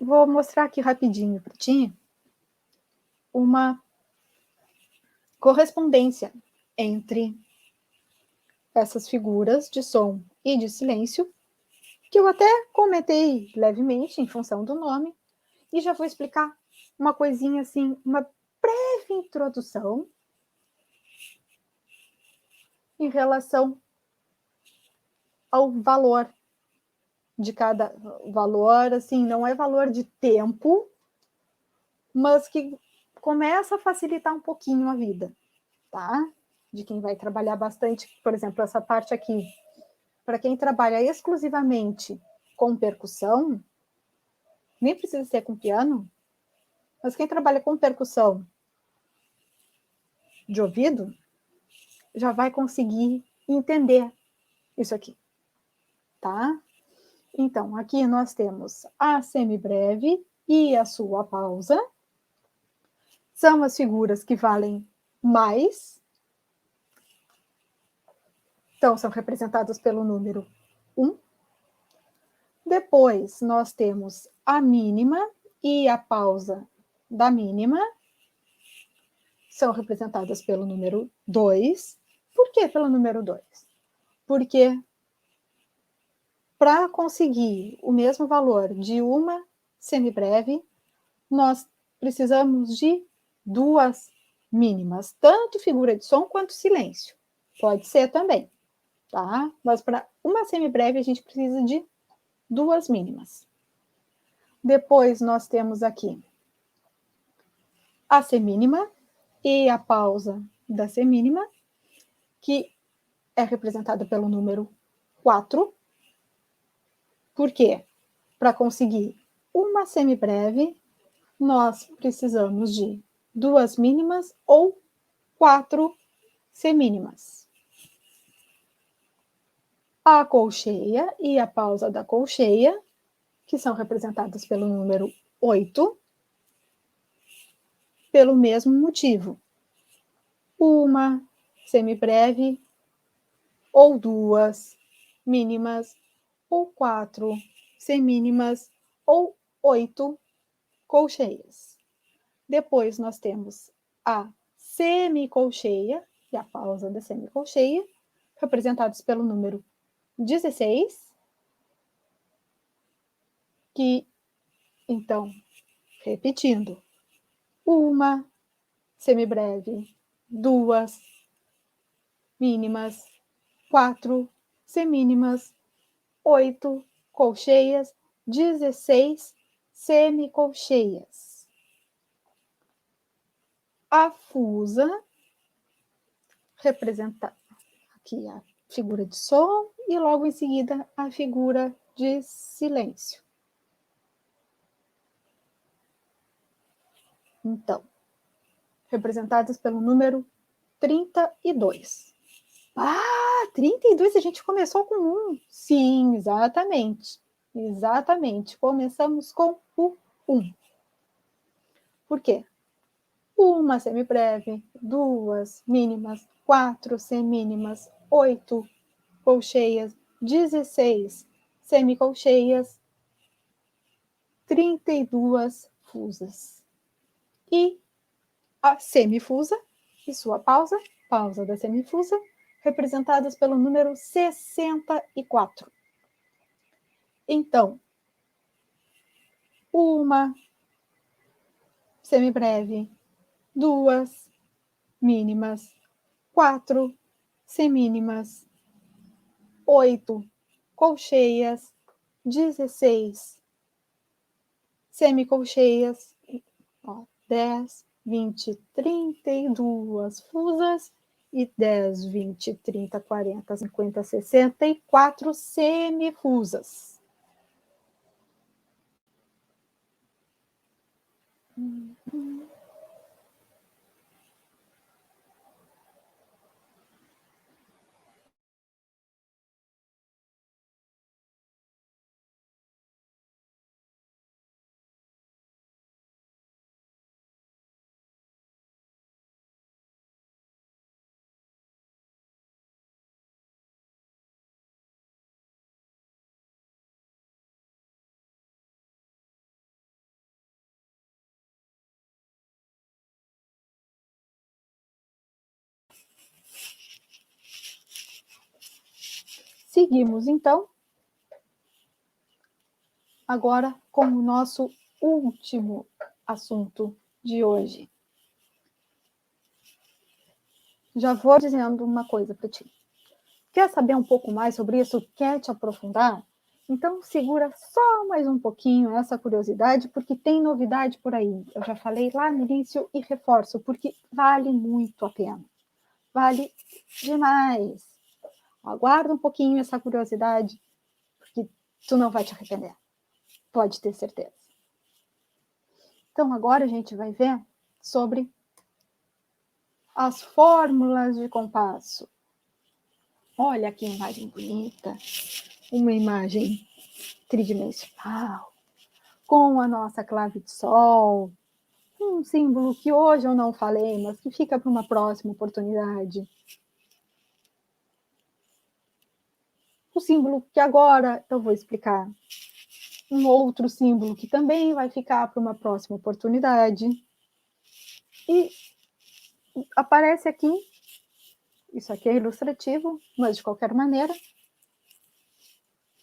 Vou mostrar aqui rapidinho para ti uma correspondência entre essas figuras de som e de silêncio, que eu até comentei levemente em função do nome, e já vou explicar uma coisinha assim, uma breve introdução em relação ao valor de cada valor, assim, não é valor de tempo, mas que começa a facilitar um pouquinho a vida, tá? De quem vai trabalhar bastante, por exemplo, essa parte aqui, para quem trabalha exclusivamente com percussão, nem precisa ser com piano, mas quem trabalha com percussão de ouvido, já vai conseguir entender isso aqui, tá? Então, aqui nós temos a semibreve e a sua pausa. São as figuras que valem mais. Então, são representadas pelo número 1. Depois, nós temos a mínima e a pausa da mínima. São representadas pelo número 2. Por que pelo número 2? Porque para conseguir o mesmo valor de uma semibreve, nós precisamos de 2 mínimas, tanto figura de som quanto silêncio. Pode ser também, tá? Mas para uma semibreve a gente precisa de 2 mínimas. Depois nós temos aqui a semínima e a pausa da semínima, que é representada pelo número 4. Por quê? Para conseguir uma semibreve, nós precisamos de 2 mínimas ou 4 semínimas. A colcheia e a pausa da colcheia, que são representadas pelo número 8, pelo mesmo motivo. Uma semibreve, ou 2 mínimas, ou 4 semínimas, ou 8 colcheias. Depois nós temos a semicolcheia, e a pausa da semicolcheia, representados pelo número 16, que, então, repetindo, uma semibreve, duas mínimas, 4 semínimas, 8 colcheias, 16 semicolcheias. A fusa representa aqui a figura de som e logo em seguida a figura de silêncio. Então, representadas pelo número 32. 32, a gente começou com 1. Sim, exatamente. Exatamente. Começamos com o 1. Por quê? Uma semibreve, duas mínimas, 4 semínimas, 8 colcheias, 16 semicolcheias, 32 fusas. E a semifusa e sua pausa, pausa da semifusa, representadas pelo número 64. Então, uma semibreve, duas mínimas, 4 semínimas, 8 colcheias, 16 semicolcheias, 10, 20, 32 fusas e 10, 20, 30, 40, 50, 64 semifusas. Seguimos, então, agora com o nosso último assunto de hoje. Já vou dizendo uma coisa para ti. Quer saber um pouco mais sobre isso? Quer te aprofundar? Então, segura só mais um pouquinho essa curiosidade, porque tem novidade por aí. Eu já falei lá no início e reforço, porque vale muito a pena. Vale demais. Aguarda um pouquinho essa curiosidade, porque tu não vai te arrepender. Pode ter certeza. Então, agora a gente vai ver sobre as fórmulas de compasso. Olha que imagem bonita. Uma imagem tridimensional, com a nossa clave de sol, um símbolo que hoje eu não falei, mas que fica para uma próxima oportunidade. O símbolo que agora eu vou explicar. Um outro símbolo que também vai ficar para uma próxima oportunidade. E aparece aqui, isso aqui é ilustrativo, mas de qualquer maneira,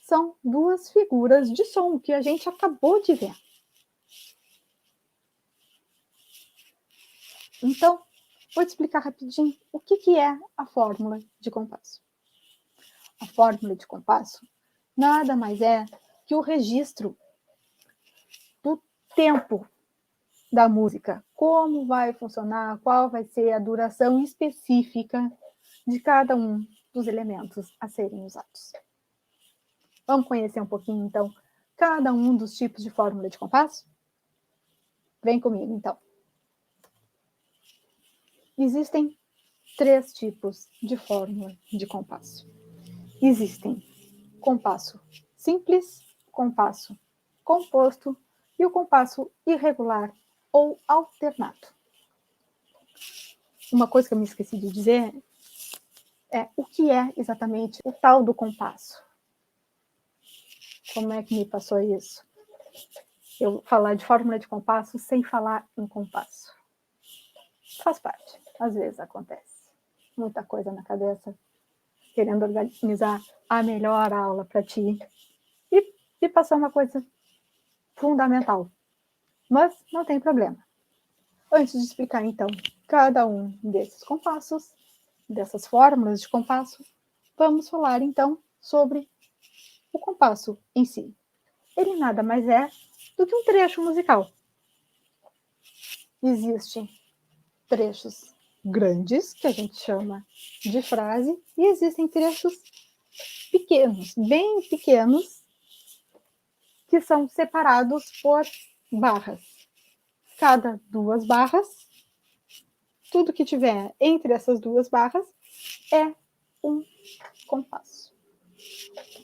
são duas figuras de som que a gente acabou de ver. Então, vou te explicar rapidinho o que é a fórmula de compasso. A fórmula de compasso nada mais é que o registro do tempo da música, como vai funcionar, qual vai ser a duração específica de cada um dos elementos a serem usados. Vamos conhecer um pouquinho, então, cada um dos tipos de fórmula de compasso? Vem comigo, então. Existem 3 tipos de fórmula de compasso. Existem compasso simples, compasso composto e o compasso irregular ou alternado. Uma coisa que eu me esqueci de dizer é o que é exatamente o tal do compasso. Como é que me passou isso? Eu falar de fórmula de compasso sem falar em compasso. Faz parte, às vezes acontece. Muita coisa na cabeça querendo organizar a melhor aula para ti e passar uma coisa fundamental. Mas não tem problema. Antes de explicar, então, cada um desses compassos, dessas fórmulas de compasso, vamos falar, então, sobre o compasso em si. Ele nada mais é do que um trecho musical. Existem trechos grandes, que a gente chama de frase, e existem trechos pequenos, bem pequenos, que são separados por barras. Cada 2 barras, tudo que tiver entre essas 2 barras é um compasso.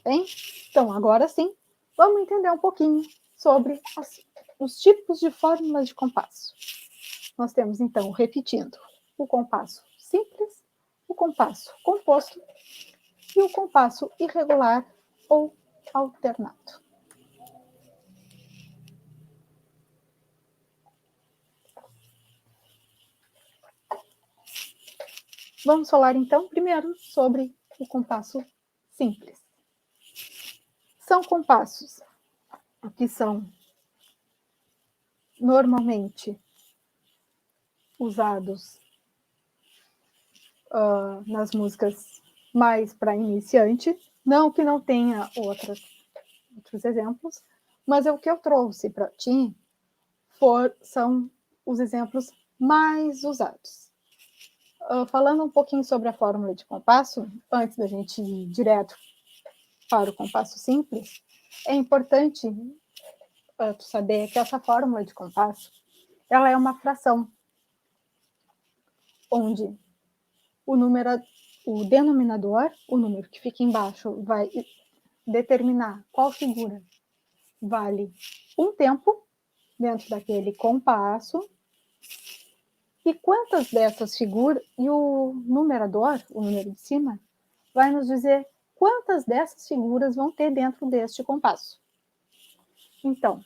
Bem? Então, agora sim, vamos entender um pouquinho sobre os tipos de fórmulas de compasso. Nós temos, então, repetindo, o compasso simples, o compasso composto e o compasso irregular ou alternado. Vamos falar, então, primeiro sobre o compasso simples. São compassos que são normalmente usados nas músicas mais para iniciante, não que não tenha outros exemplos, mas o que eu trouxe para ti são os exemplos mais usados. Falando um pouquinho sobre a fórmula de compasso, antes da gente ir direto para o compasso simples, é importante tu saber que essa fórmula de compasso ela é uma fração, onde o denominador, o número que fica embaixo, vai determinar qual figura vale um tempo dentro daquele compasso e quantas dessas figuras, e o numerador, o número de cima, vai nos dizer quantas dessas figuras vão ter dentro deste compasso. Então,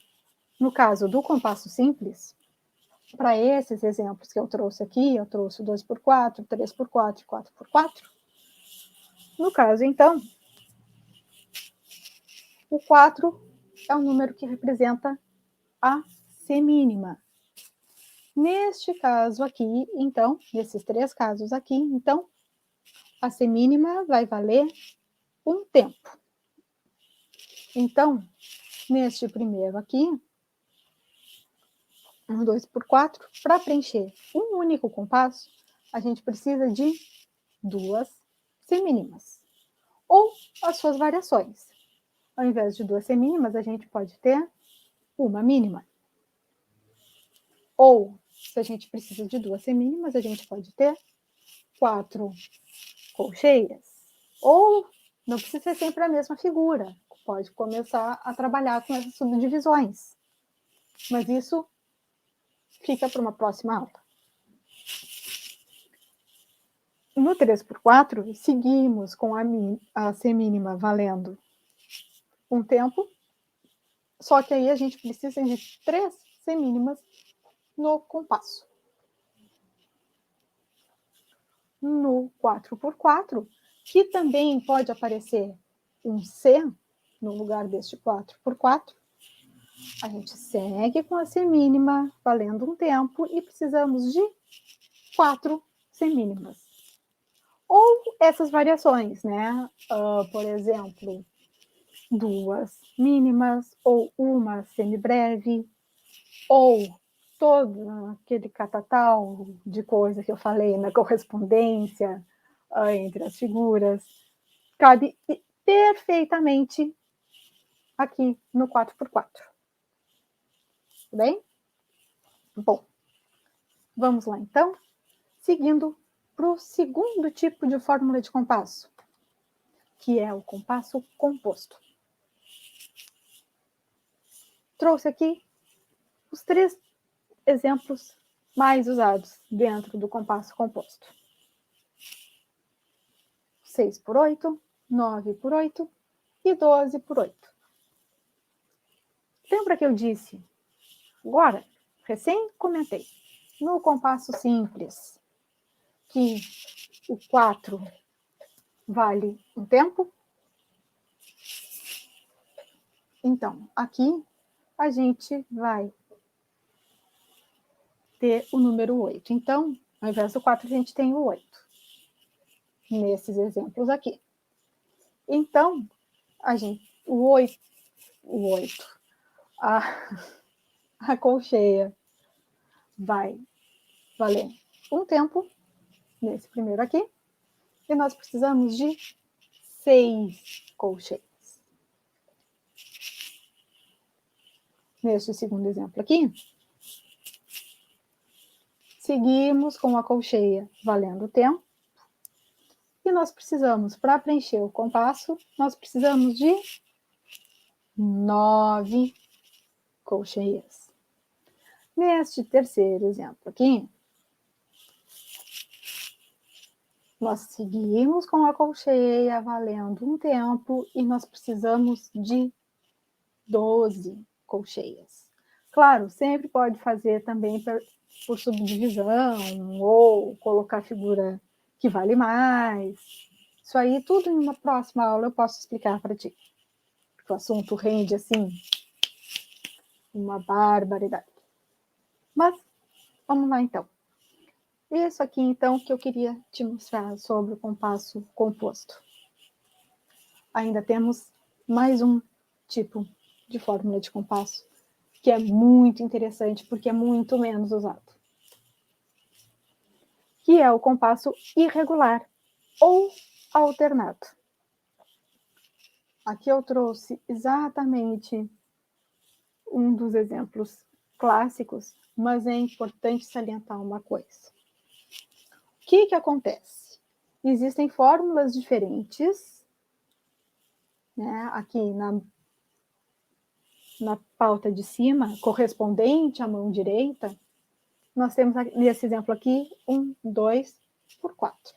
no caso do compasso simples, para esses exemplos que eu trouxe aqui, eu trouxe 2x4, 3x4 e 4x4. No caso, então, o 4 é o número que representa a semínima. Neste caso aqui, então, nesses 3 casos aqui, então, a semínima vai valer um tempo. Então, neste primeiro aqui, 2x4, para preencher um único compasso, a gente precisa de 2 semínimas. Ou as suas variações. Ao invés de 2 semínimas, a gente pode ter uma mínima. Ou, se a gente precisa de 2 semínimas, a gente pode ter 4 colcheias. Ou, não precisa ser sempre a mesma figura. Pode começar a trabalhar com essas subdivisões. Mas isso fica para uma próxima aula. No 3x4, seguimos com a semínima valendo um tempo, só que aí a gente precisa de 3 semínimas no compasso. No 4x4, que também pode aparecer um C no lugar deste 4x4, a gente segue com a semínima valendo um tempo e precisamos de 4 semínimas. Ou essas variações, né? Por exemplo, 2 mínimas, ou uma semibreve, ou todo aquele catatal de coisa que eu falei na correspondência entre as figuras, cabe perfeitamente aqui no 4x4. Tudo bem? Bom, vamos lá então, seguindo para o segundo tipo de fórmula de compasso, que é o compasso composto. Trouxe aqui os 3 exemplos mais usados dentro do compasso composto. 6x8, 9x8 e 12x8. Lembra que eu disse, agora, recém comentei, no compasso simples, que o 4 vale um tempo. Então, aqui a gente vai ter o número 8. Então, ao invés do 4, a gente tem o 8. Nesses exemplos aqui. Então, o 8, a colcheia vai valer um tempo, nesse primeiro aqui, e nós precisamos de 6 colcheias. Neste segundo exemplo aqui, seguimos com a colcheia valendo tempo, e nós precisamos, para preencher o compasso, nós precisamos de 9 colcheias. Neste terceiro exemplo aqui, nós seguimos com a colcheia valendo um tempo e nós precisamos de 12 colcheias. Claro, sempre pode fazer também por subdivisão ou colocar a figura que vale mais. Isso aí tudo em uma próxima aula eu posso explicar para ti. Porque o assunto rende assim uma barbaridade. Mas vamos lá então. Isso aqui então que eu queria te mostrar sobre o compasso composto. Ainda temos mais um tipo de fórmula de compasso que é muito interessante porque é muito menos usado, que é o compasso irregular ou alternado. Aqui eu trouxe exatamente um dos exemplos clássicos, mas é importante salientar uma coisa. O que acontece? Existem fórmulas diferentes, né, aqui na pauta de cima, correspondente à mão direita, nós temos nesse exemplo aqui 1, 2 por 4.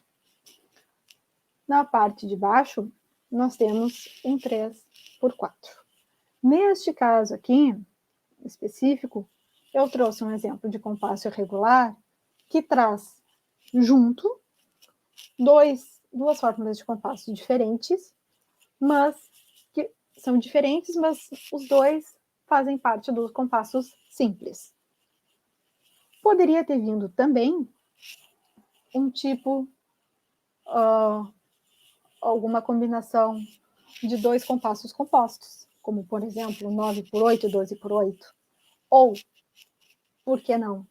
Na parte de baixo, nós temos um 3 por 4. Neste caso aqui, específico, eu trouxe um exemplo de compasso irregular que traz junto duas fórmulas de compasso diferentes, mas que são diferentes, mas os dois fazem parte dos compassos simples. Poderia ter vindo também um tipo, alguma combinação de dois compassos compostos, como, por exemplo, 9 por 8 e 12 por 8. Ou, por que não,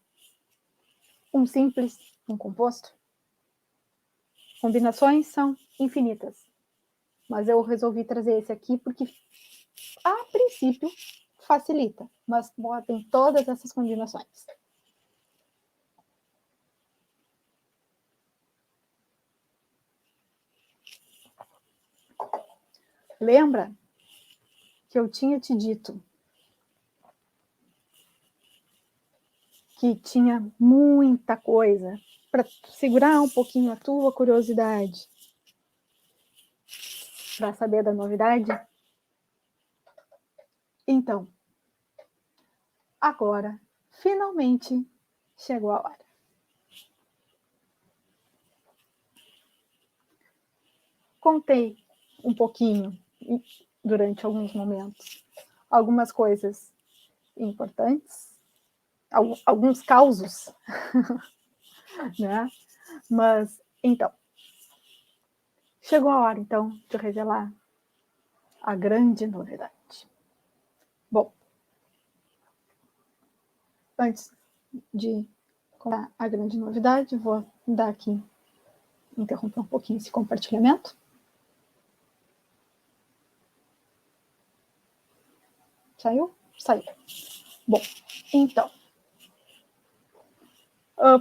um simples, um composto. Combinações são infinitas, mas eu resolvi trazer esse aqui porque, a princípio, facilita, mas botem todas essas combinações. Lembra que eu tinha te dito que tinha muita coisa para segurar um pouquinho a tua curiosidade, para saber da novidade? Então, agora, finalmente, chegou a hora. Contei um pouquinho, durante alguns momentos, algumas coisas importantes, alguns causos, né? Mas, então, chegou a hora, então, de revelar a grande novidade. Bom, antes de contar a grande novidade, vou dar aqui, interromper um pouquinho esse compartilhamento. Saiu? Saiu. Bom, então,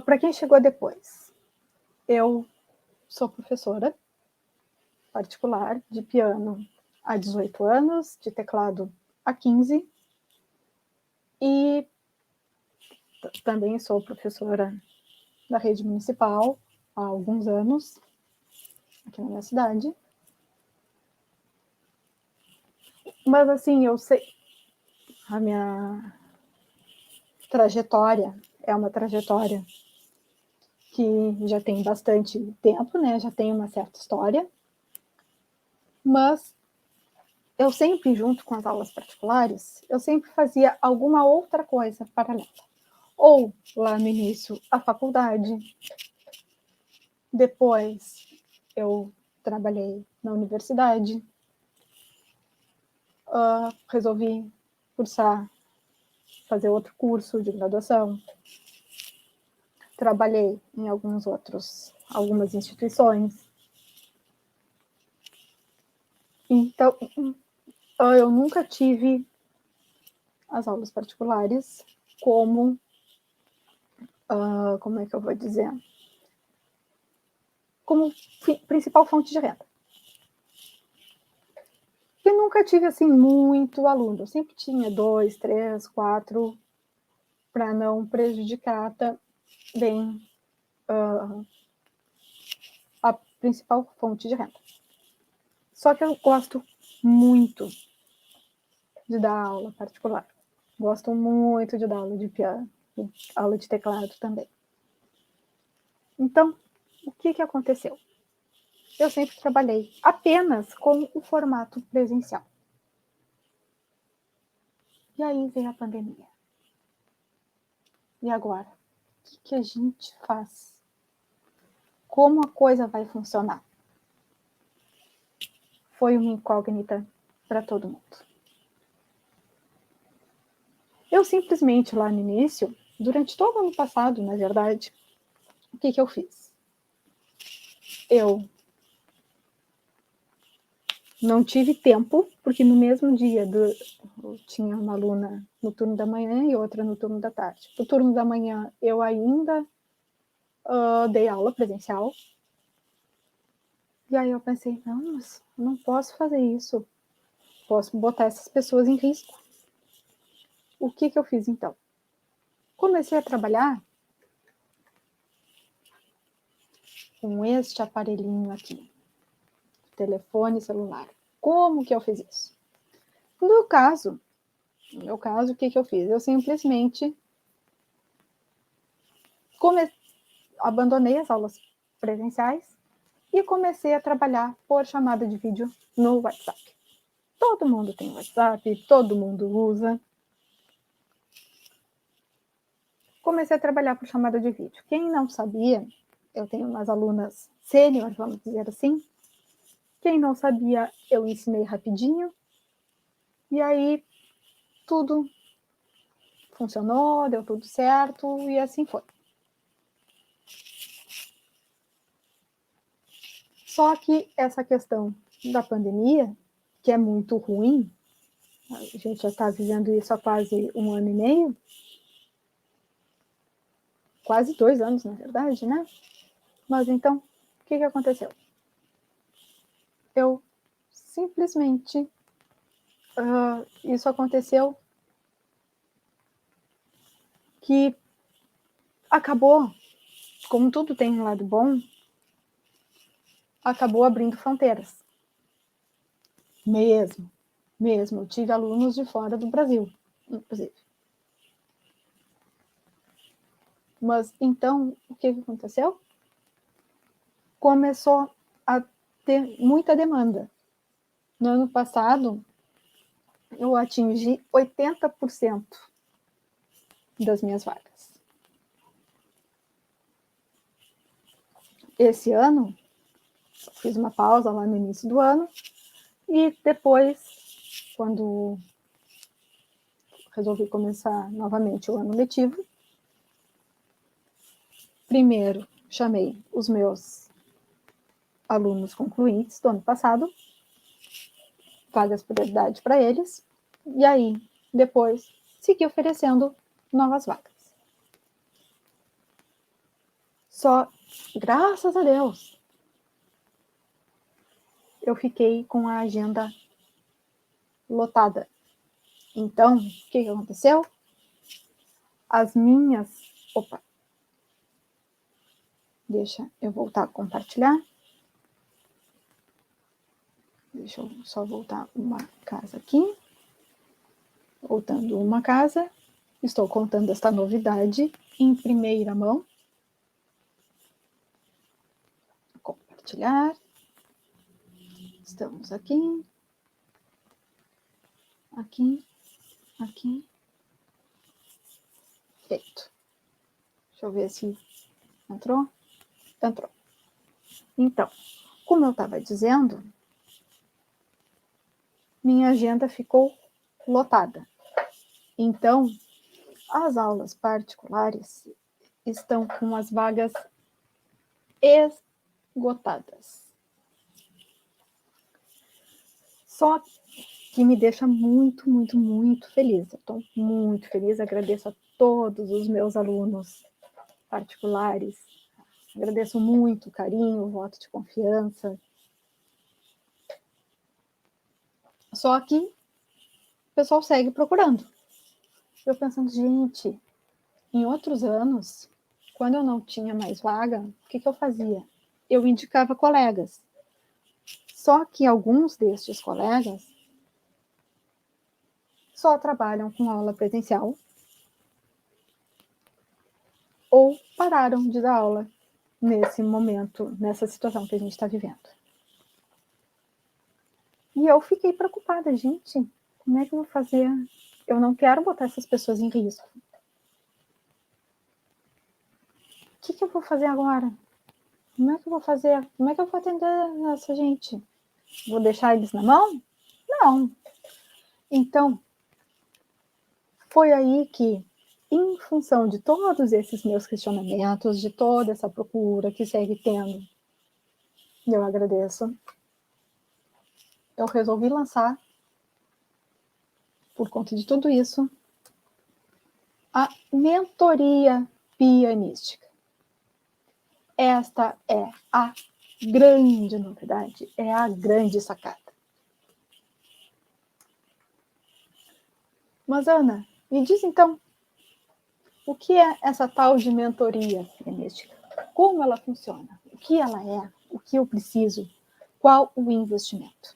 para quem chegou depois, eu sou professora particular de piano há 18 anos, de teclado há 15, e também sou professora da rede municipal há alguns anos, aqui na minha cidade. Mas, assim, eu sei, a minha trajetória é uma trajetória que já tem bastante tempo, né? Já tem uma certa história. Mas eu sempre, junto com as aulas particulares, eu sempre fazia alguma outra coisa paralela. Ou, lá no início, a faculdade. Depois, eu trabalhei na universidade. Resolvi fazer outro curso de graduação. Trabalhei em algumas instituições. Então, eu nunca tive as aulas particulares como é que eu vou dizer? Como principal fonte de renda. E nunca tive, assim, muito aluno. Eu sempre tinha 2, 3, 4, para não prejudicar bem a principal fonte de renda. Só que eu gosto muito de dar aula particular. Gosto muito de dar aula de piano, aula de teclado também. Então, o que aconteceu? Eu sempre trabalhei apenas com o formato presencial. E aí veio a pandemia. E agora? O que a gente faz? Como a coisa vai funcionar? Foi uma incógnita para todo mundo. Eu simplesmente, lá no início, durante todo o ano passado, na verdade, o que eu fiz? Eu não tive tempo, porque no mesmo dia eu tinha uma aluna no turno da manhã e outra no turno da tarde. No turno da manhã, eu ainda dei aula presencial. E aí eu pensei, não, mas eu não posso fazer isso. Posso botar essas pessoas em risco. O que eu fiz, então? Comecei a trabalhar com este aparelhinho aqui, telefone celular. Como que eu fiz isso? No meu caso, o que eu fiz? Eu simplesmente abandonei as aulas presenciais e comecei a trabalhar por chamada de vídeo no WhatsApp. Todo mundo tem WhatsApp, todo mundo usa. Comecei a trabalhar por chamada de vídeo. Quem não sabia, eu tenho umas alunas sênior, vamos dizer assim. Quem não sabia, eu ensinei rapidinho. E aí, tudo funcionou, deu tudo certo, e assim foi. Só que essa questão da pandemia, que é muito ruim, a gente já está vivendo isso há quase 1 ano e meio, quase 2 anos, na verdade, né? Mas então, o que aconteceu? Eu simplesmente, isso aconteceu que acabou, como tudo tem um lado bom, acabou abrindo fronteiras. Mesmo. Eu tive alunos de fora do Brasil, inclusive. Mas então, o que aconteceu? Começou a ter muita demanda. No ano passado, eu atingi 80% das minhas vagas. Esse ano, fiz uma pausa lá no início do ano, e depois, quando resolvi começar novamente o ano letivo, primeiro chamei os meus alunos concluintes do ano passado, vagas prioridade para eles, e aí depois segui oferecendo novas vagas. Só, graças a Deus, eu fiquei com a agenda lotada. Então, o que aconteceu? As minhas... Opa! Deixa eu voltar a compartilhar. Deixa eu só voltar uma casa aqui. Voltando uma casa. Estou contando esta novidade em primeira mão. Compartilhar. Estamos aqui. Aqui. Aqui. Feito. Deixa eu ver se entrou. Entrou. Então, como eu estava dizendo, minha agenda ficou lotada. Então, as aulas particulares estão com as vagas esgotadas. Só que me deixa muito, muito, muito feliz. Eu estou muito feliz, agradeço a todos os meus alunos particulares. Agradeço muito o carinho, o voto de confiança. Só que o pessoal segue procurando. Eu pensando, gente, em outros anos, quando eu não tinha mais vaga, o que eu fazia? Eu indicava colegas. Só que alguns destes colegas só trabalham com aula presencial ou pararam de dar aula nesse momento, nessa situação que a gente está vivendo. E eu fiquei preocupada, gente, como é que eu vou fazer? Eu não quero botar essas pessoas em risco. O que eu vou fazer agora? Como é que eu vou fazer? Como é que eu vou atender essa gente? Vou deixar eles na mão? Não. Então, foi aí que, em função de todos esses meus questionamentos, de toda essa procura que segue tendo, e eu agradeço, eu resolvi lançar, por conta de tudo isso, a mentoria pianística. Esta é a grande novidade, é a grande sacada. Mas, Ana, me diz então, o que é essa tal de mentoria pianística? Como ela funciona? O que ela é? O que eu preciso? Qual o investimento?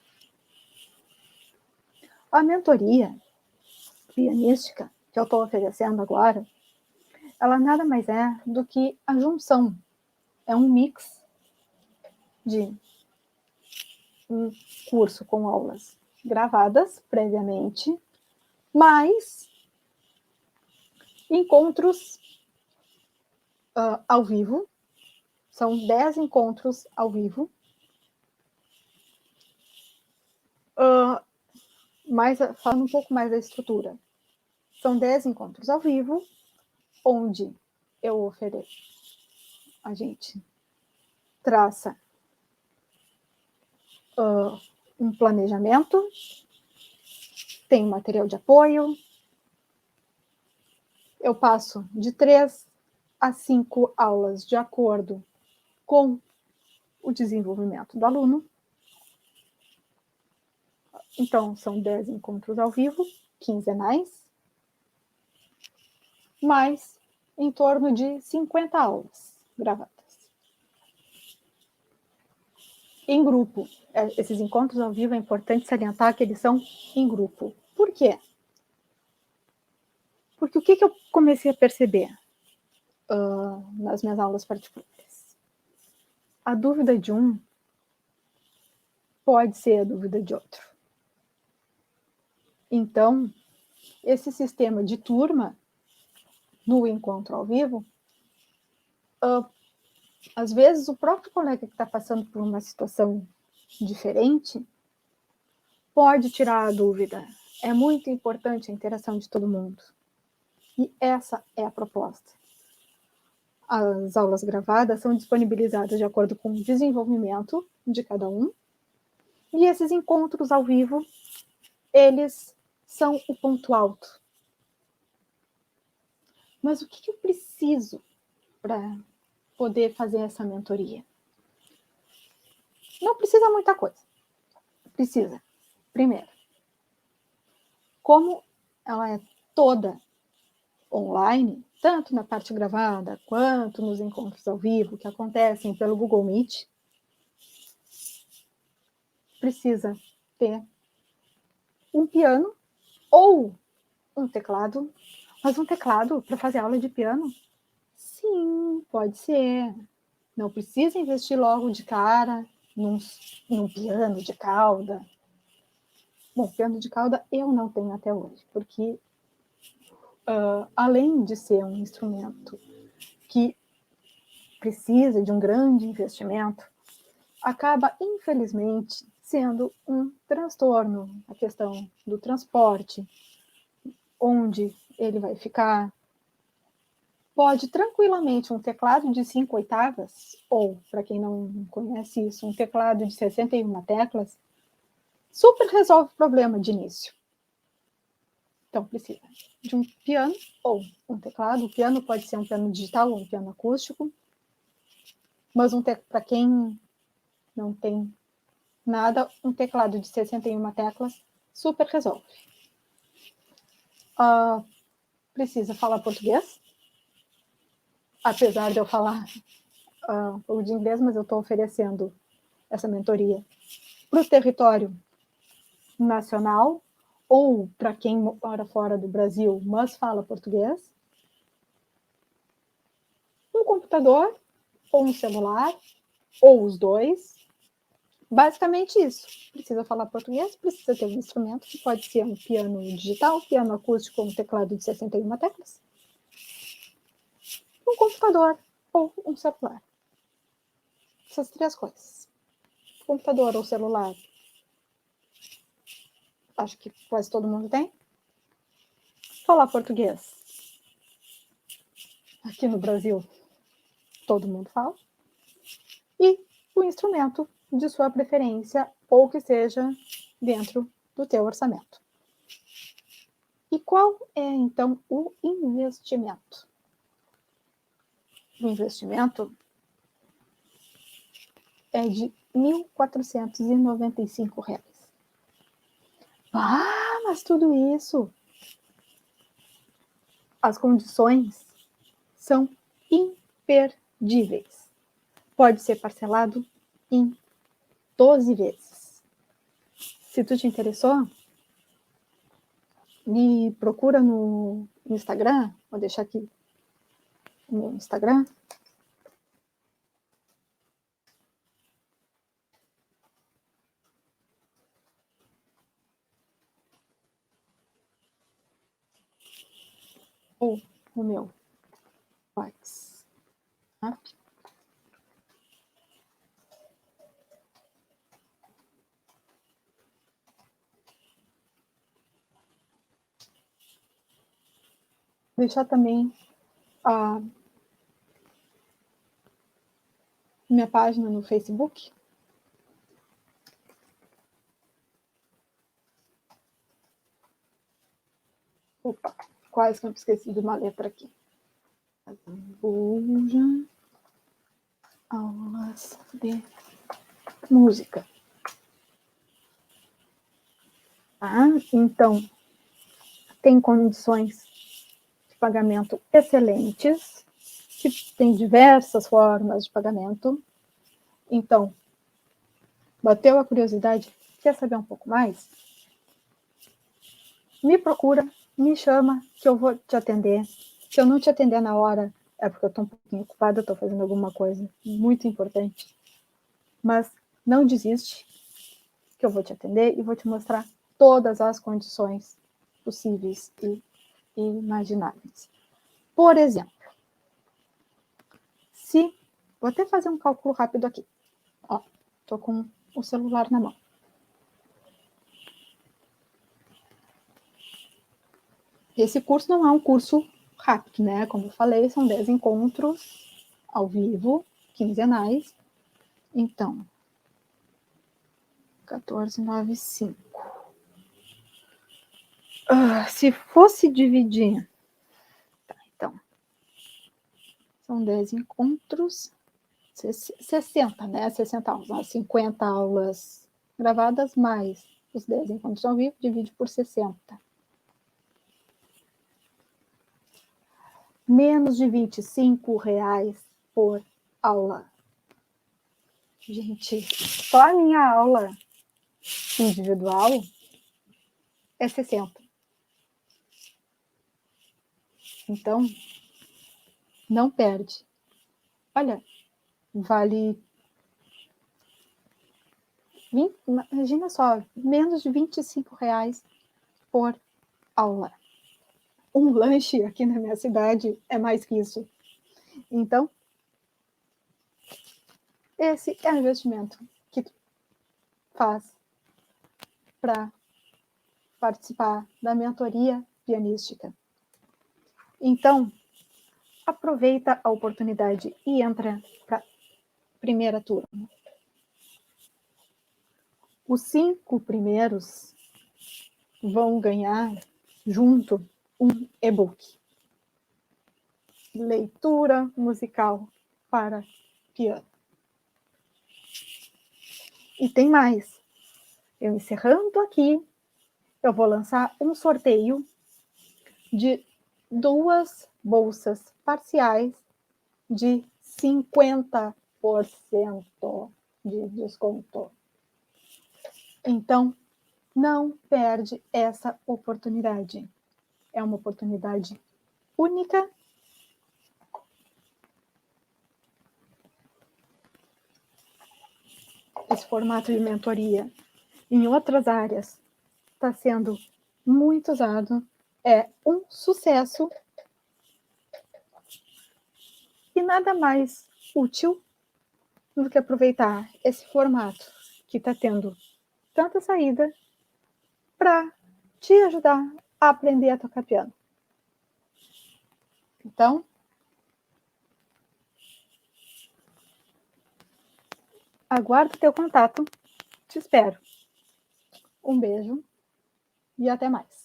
A mentoria pianística que eu estou oferecendo agora, ela nada mais é do que a junção. É um mix de um curso com aulas gravadas previamente, mais encontros ao vivo. São 10 encontros ao vivo. Mas falando um pouco mais da estrutura. São 10 encontros ao vivo, onde eu ofereço. A gente traça um planejamento, tem material de apoio, eu passo de 3 a 5 aulas de acordo com o desenvolvimento do aluno. Então, são 10 encontros ao vivo, quinzenais, mais em torno de 50 aulas gravadas. Em grupo. Esses encontros ao vivo é importante salientar que eles são em grupo. Por quê? Porque o que eu comecei a perceber nas minhas aulas particulares? A dúvida de um pode ser a dúvida de outro. Então, esse sistema de turma no encontro ao vivo, às vezes o próprio colega que está passando por uma situação diferente pode tirar a dúvida. É muito importante a interação de todo mundo. E essa é a proposta. As aulas gravadas são disponibilizadas de acordo com o desenvolvimento de cada um. E esses encontros ao vivo, eles são o ponto alto. Mas o que eu preciso para poder fazer essa mentoria? Não precisa muita coisa. Precisa, primeiro, como ela é toda online, tanto na parte gravada quanto nos encontros ao vivo que acontecem pelo Google Meet, precisa ter um piano ou um teclado. Mas um teclado para fazer aula de piano? Sim, pode ser. Não precisa investir logo de cara num piano de cauda. Bom, piano de cauda eu não tenho até hoje, porque além de ser um instrumento que precisa de um grande investimento, acaba, infelizmente, sendo um transtorno a questão do transporte, onde ele vai ficar. Pode tranquilamente um teclado de 5 oitavas, ou, para quem não conhece isso, um teclado de 61 teclas, super resolve o problema de início. Então, precisa de um piano ou um teclado. O piano pode ser um piano digital ou um piano acústico, mas para quem não tem nada, um teclado de 61 teclas super resolve. Precisa falar português, apesar de eu falar um pouco de inglês, mas eu estou oferecendo essa mentoria para o território nacional ou para quem mora fora do Brasil, mas fala português. Um computador ou um celular, ou os dois. Basicamente isso. Precisa falar português, precisa ter um instrumento, que pode ser um piano digital, piano acústico ou um teclado de 61 teclas. Um computador ou um celular. Essas 3 coisas. Computador ou celular, acho que quase todo mundo tem. Falar português, aqui no Brasil, todo mundo fala. E o instrumento de sua preferência, ou que seja dentro do teu orçamento. E qual é, então, o investimento? O investimento é de R$ 1.495. Ah, mas tudo isso, as condições são imperdíveis. Pode ser parcelado em 12 vezes. Se tu te interessou, me procura no Instagram, vou deixar aqui o meu Instagram. Ou o meu WhatsApp. Deixar também a minha página no Facebook. Opa, quase que eu esqueci de uma letra aqui. Zambuja Aulas de Música. Tá? Então, tem condições de pagamento excelentes, que tem diversas formas de pagamento. Então, bateu a curiosidade, quer saber um pouco mais? Me procura, me chama, que eu vou te atender. Se eu não te atender na hora, é porque eu estou um pouquinho ocupada, estou fazendo alguma coisa muito importante. Mas não desiste, que eu vou te atender e vou te mostrar todas as condições possíveis e imagináveis. Por exemplo, vou até fazer um cálculo rápido aqui. Estou com o celular na mão. Esse curso não é um curso rápido, né? Como eu falei, são 10 encontros ao vivo, quinzenais. Então, 14,95. Se fosse dividir... Tá, então, são 10 encontros, 60, né? 60 aulas, 50 aulas gravadas, mais os 10 encontros ao vivo, divide por 60. Menos de R$25 por aula. Gente, só a minha aula individual é 60. Então, não perde. Olha, vale Imagina só, menos de R$ 25 por aula. Um lanche aqui na minha cidade é mais que isso. Então, esse é o investimento que tu faz para participar da mentoria pianística. Então, aproveita a oportunidade e entra para a primeira turma. Os 5 primeiros vão ganhar junto um e-book. Leitura musical para piano. E tem mais. Eu encerrando aqui, eu vou lançar um sorteio de 2 bolsas parciais de 50% de desconto. Então, não perde essa oportunidade. É uma oportunidade única. Esse formato de mentoria em outras áreas está sendo muito usado, é um sucesso e nada mais útil do que aproveitar esse formato que está tendo tanta saída para te ajudar a aprender a tocar piano. Então, aguardo teu contato, te espero. Um beijo e até mais.